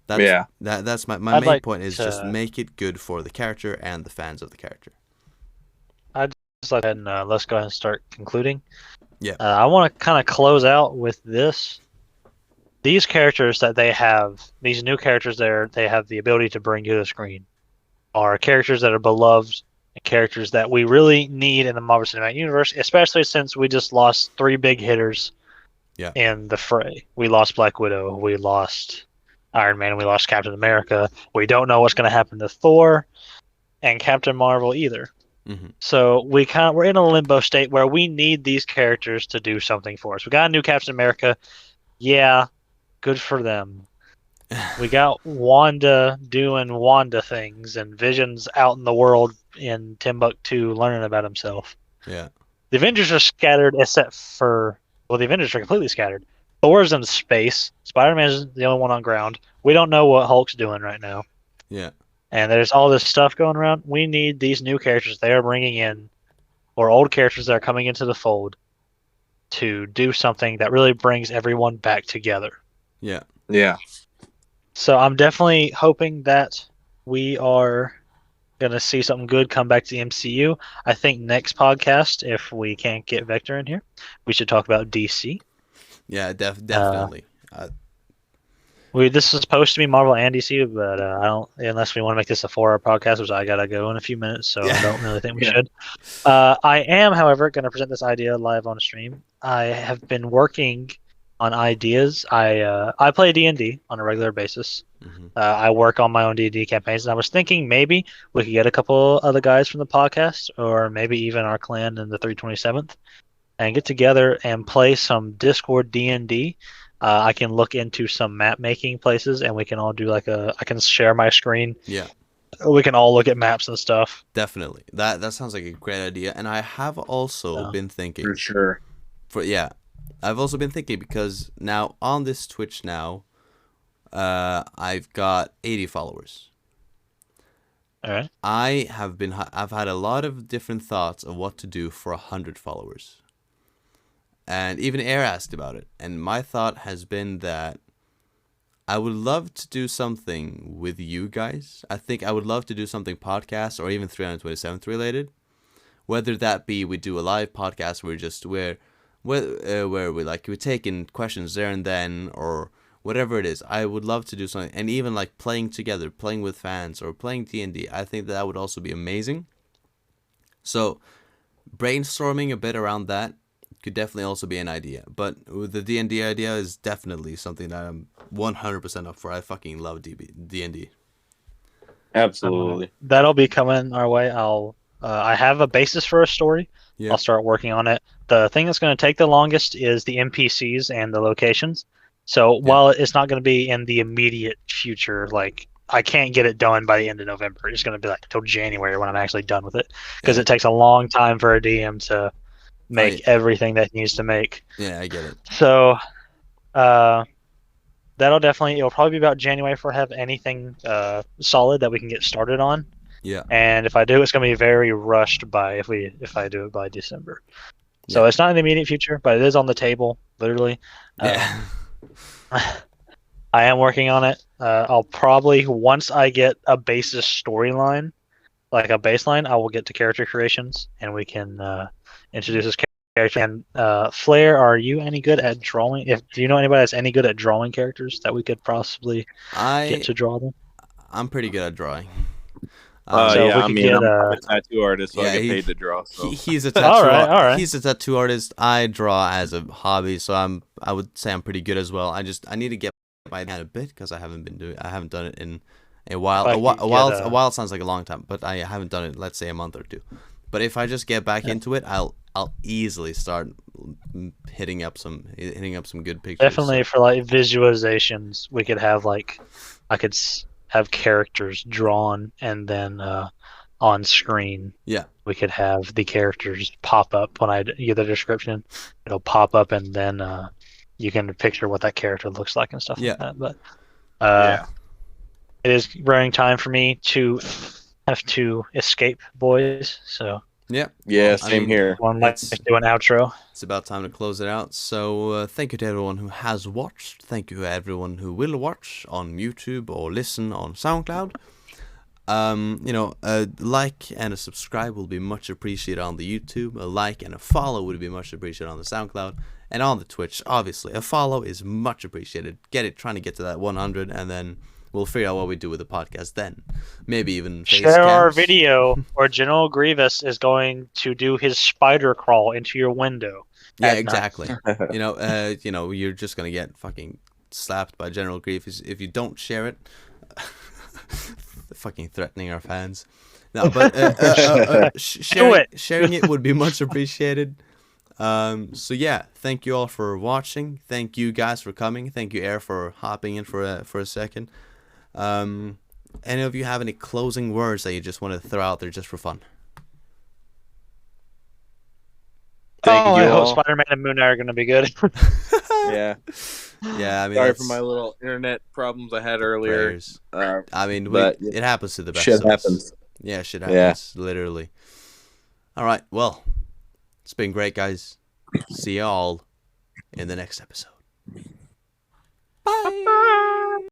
That's my main point, is just make it good for the character and the fans of the character. I'd just like that, and let's go ahead and start concluding. Yeah. I want to kind of close out with this. These characters that they have, these new characters they have the ability to bring to the screen, are characters that are beloved, and characters that we really need in the Marvel Cinematic Universe, especially since we just lost 3 big hitters in the fray. We lost Black Widow, we lost Iron Man, we lost Captain America. We don't know what's going to happen to Thor and Captain Marvel either. Mm-hmm. So we're in a limbo state where we need these characters to do something for us. We got a new Captain America. Yeah, good for them. We got Wanda doing Wanda things, and Vision's out in the world in Timbuktu learning about himself. Yeah. The Avengers are scattered, except for... Well, the Avengers are completely scattered. Thor's in space. Spider-Man's the only one on ground. We don't know what Hulk's doing right now. Yeah. And there's all this stuff going around. We need these new characters they are bringing in, or old characters that are coming into the fold, to do something that really brings everyone back together. Yeah. Yeah. So I'm definitely hoping that we are going to see something good come back to the MCU. I think next podcast, if we can't get Vector in here, we should talk about DC. Yeah, definitely. This is supposed to be Marvel and DC, but I don't, unless we want to make this a 4-hour podcast, which I gotta go in a few minutes, so I don't really think we should. I am, however, going to present this idea live on stream. I have been working on ideas. I play D&D on a regular basis. Mm-hmm. I work on my own D&D campaigns, and I was thinking maybe we could get a couple other guys from the podcast, or maybe even our clan in the 327th, and get together and play some Discord D&D. I can look into some map making places, and we can all do I can share my screen. Yeah. We can all look at maps and stuff. Definitely. That sounds like a great idea. And I have also been thinking. For sure. I've also been thinking because now on this Twitch now, I've got 80 followers. All right. I've had a lot of different thoughts of what to do for 100 followers. And even Air asked about it. And my thought has been that I would love to do something with you guys. I think I would love to do something podcast or even 327th related. Whether that be we do a live podcast where we take in questions there and then, or whatever it is. I would love to do something, and even like playing together, playing with fans, or playing D&D. I think that would also be amazing. So brainstorming a bit around that could definitely also be an idea. But the D&D idea is definitely something that I'm 100% up for. I fucking love D&D. Absolutely. That'll be coming our way. I have a basis for a story. Yeah. I'll start working on it. The thing that's going to take the longest is the NPCs and the locations. So while it's not going to be in the immediate future, like I can't get it done by the end of November. It's going to be like till January when I'm actually done with it, because it takes a long time for a DM to make everything that it needs to make. Yeah, I get it. So it'll probably be about January before I have anything solid that we can get started on. Yeah. And if I do, it's going to be very rushed if I do it by December. So it's not in the immediate future, but it is on the table, literally. Yeah. I am working on it. I'll probably, once I get a basis storyline, like a baseline, I will get to character creations, and we can introduce this character. And Flair, are you any good at drawing? Do you know anybody that's any good at drawing characters that we could possibly get to draw them? I'm pretty good at drawing. I'm a tattoo artist, so I get paid to draw. So. He's a tattoo He's a tattoo artist. I draw as a hobby, so I would say I'm pretty good as well. I need to get my hand a bit because I haven't done it in a while. A while sounds like a long time, but I haven't done it. Let's say a month or two. But if I just get back into it, I'll easily start hitting up some good pictures. Definitely for like visualizations, we could have I could have characters drawn, and then on screen, we could have the characters pop up when I give the description. It'll pop up, and then you can picture what that character looks like and stuff like that. But it is running time for me to have to escape, boys. So same here. Let's do an outro. It's about time to close it out. So thank you to everyone who has watched. Thank you to everyone who will watch on YouTube or listen on SoundCloud. A like and a subscribe will be much appreciated on the YouTube. A like and a follow would be much appreciated on the SoundCloud. And on the Twitch, obviously, a follow is much appreciated. Trying to get to that 100, and then we'll figure out what we do with the podcast then. Maybe even share our video, or General Grievous is going to do his spider crawl into your window. Yeah, exactly. You're just gonna get fucking slapped by General Grievous if you don't share it. Fucking threatening our fans. No, but sharing it would be much appreciated. So yeah, thank you all for watching. Thank you guys for coming. Thank you, Air, for hopping in for a second. Any of you have any closing words that you just want to throw out there just for fun? I hope Spider-Man and Moon Knight are going to be good. Yeah. I mean, sorry for my little internet problems I had earlier. It happens to the best. Shit happens. Yeah, shit happens. Literally. All right. Well, it's been great, guys. See y'all in the next episode. Bye.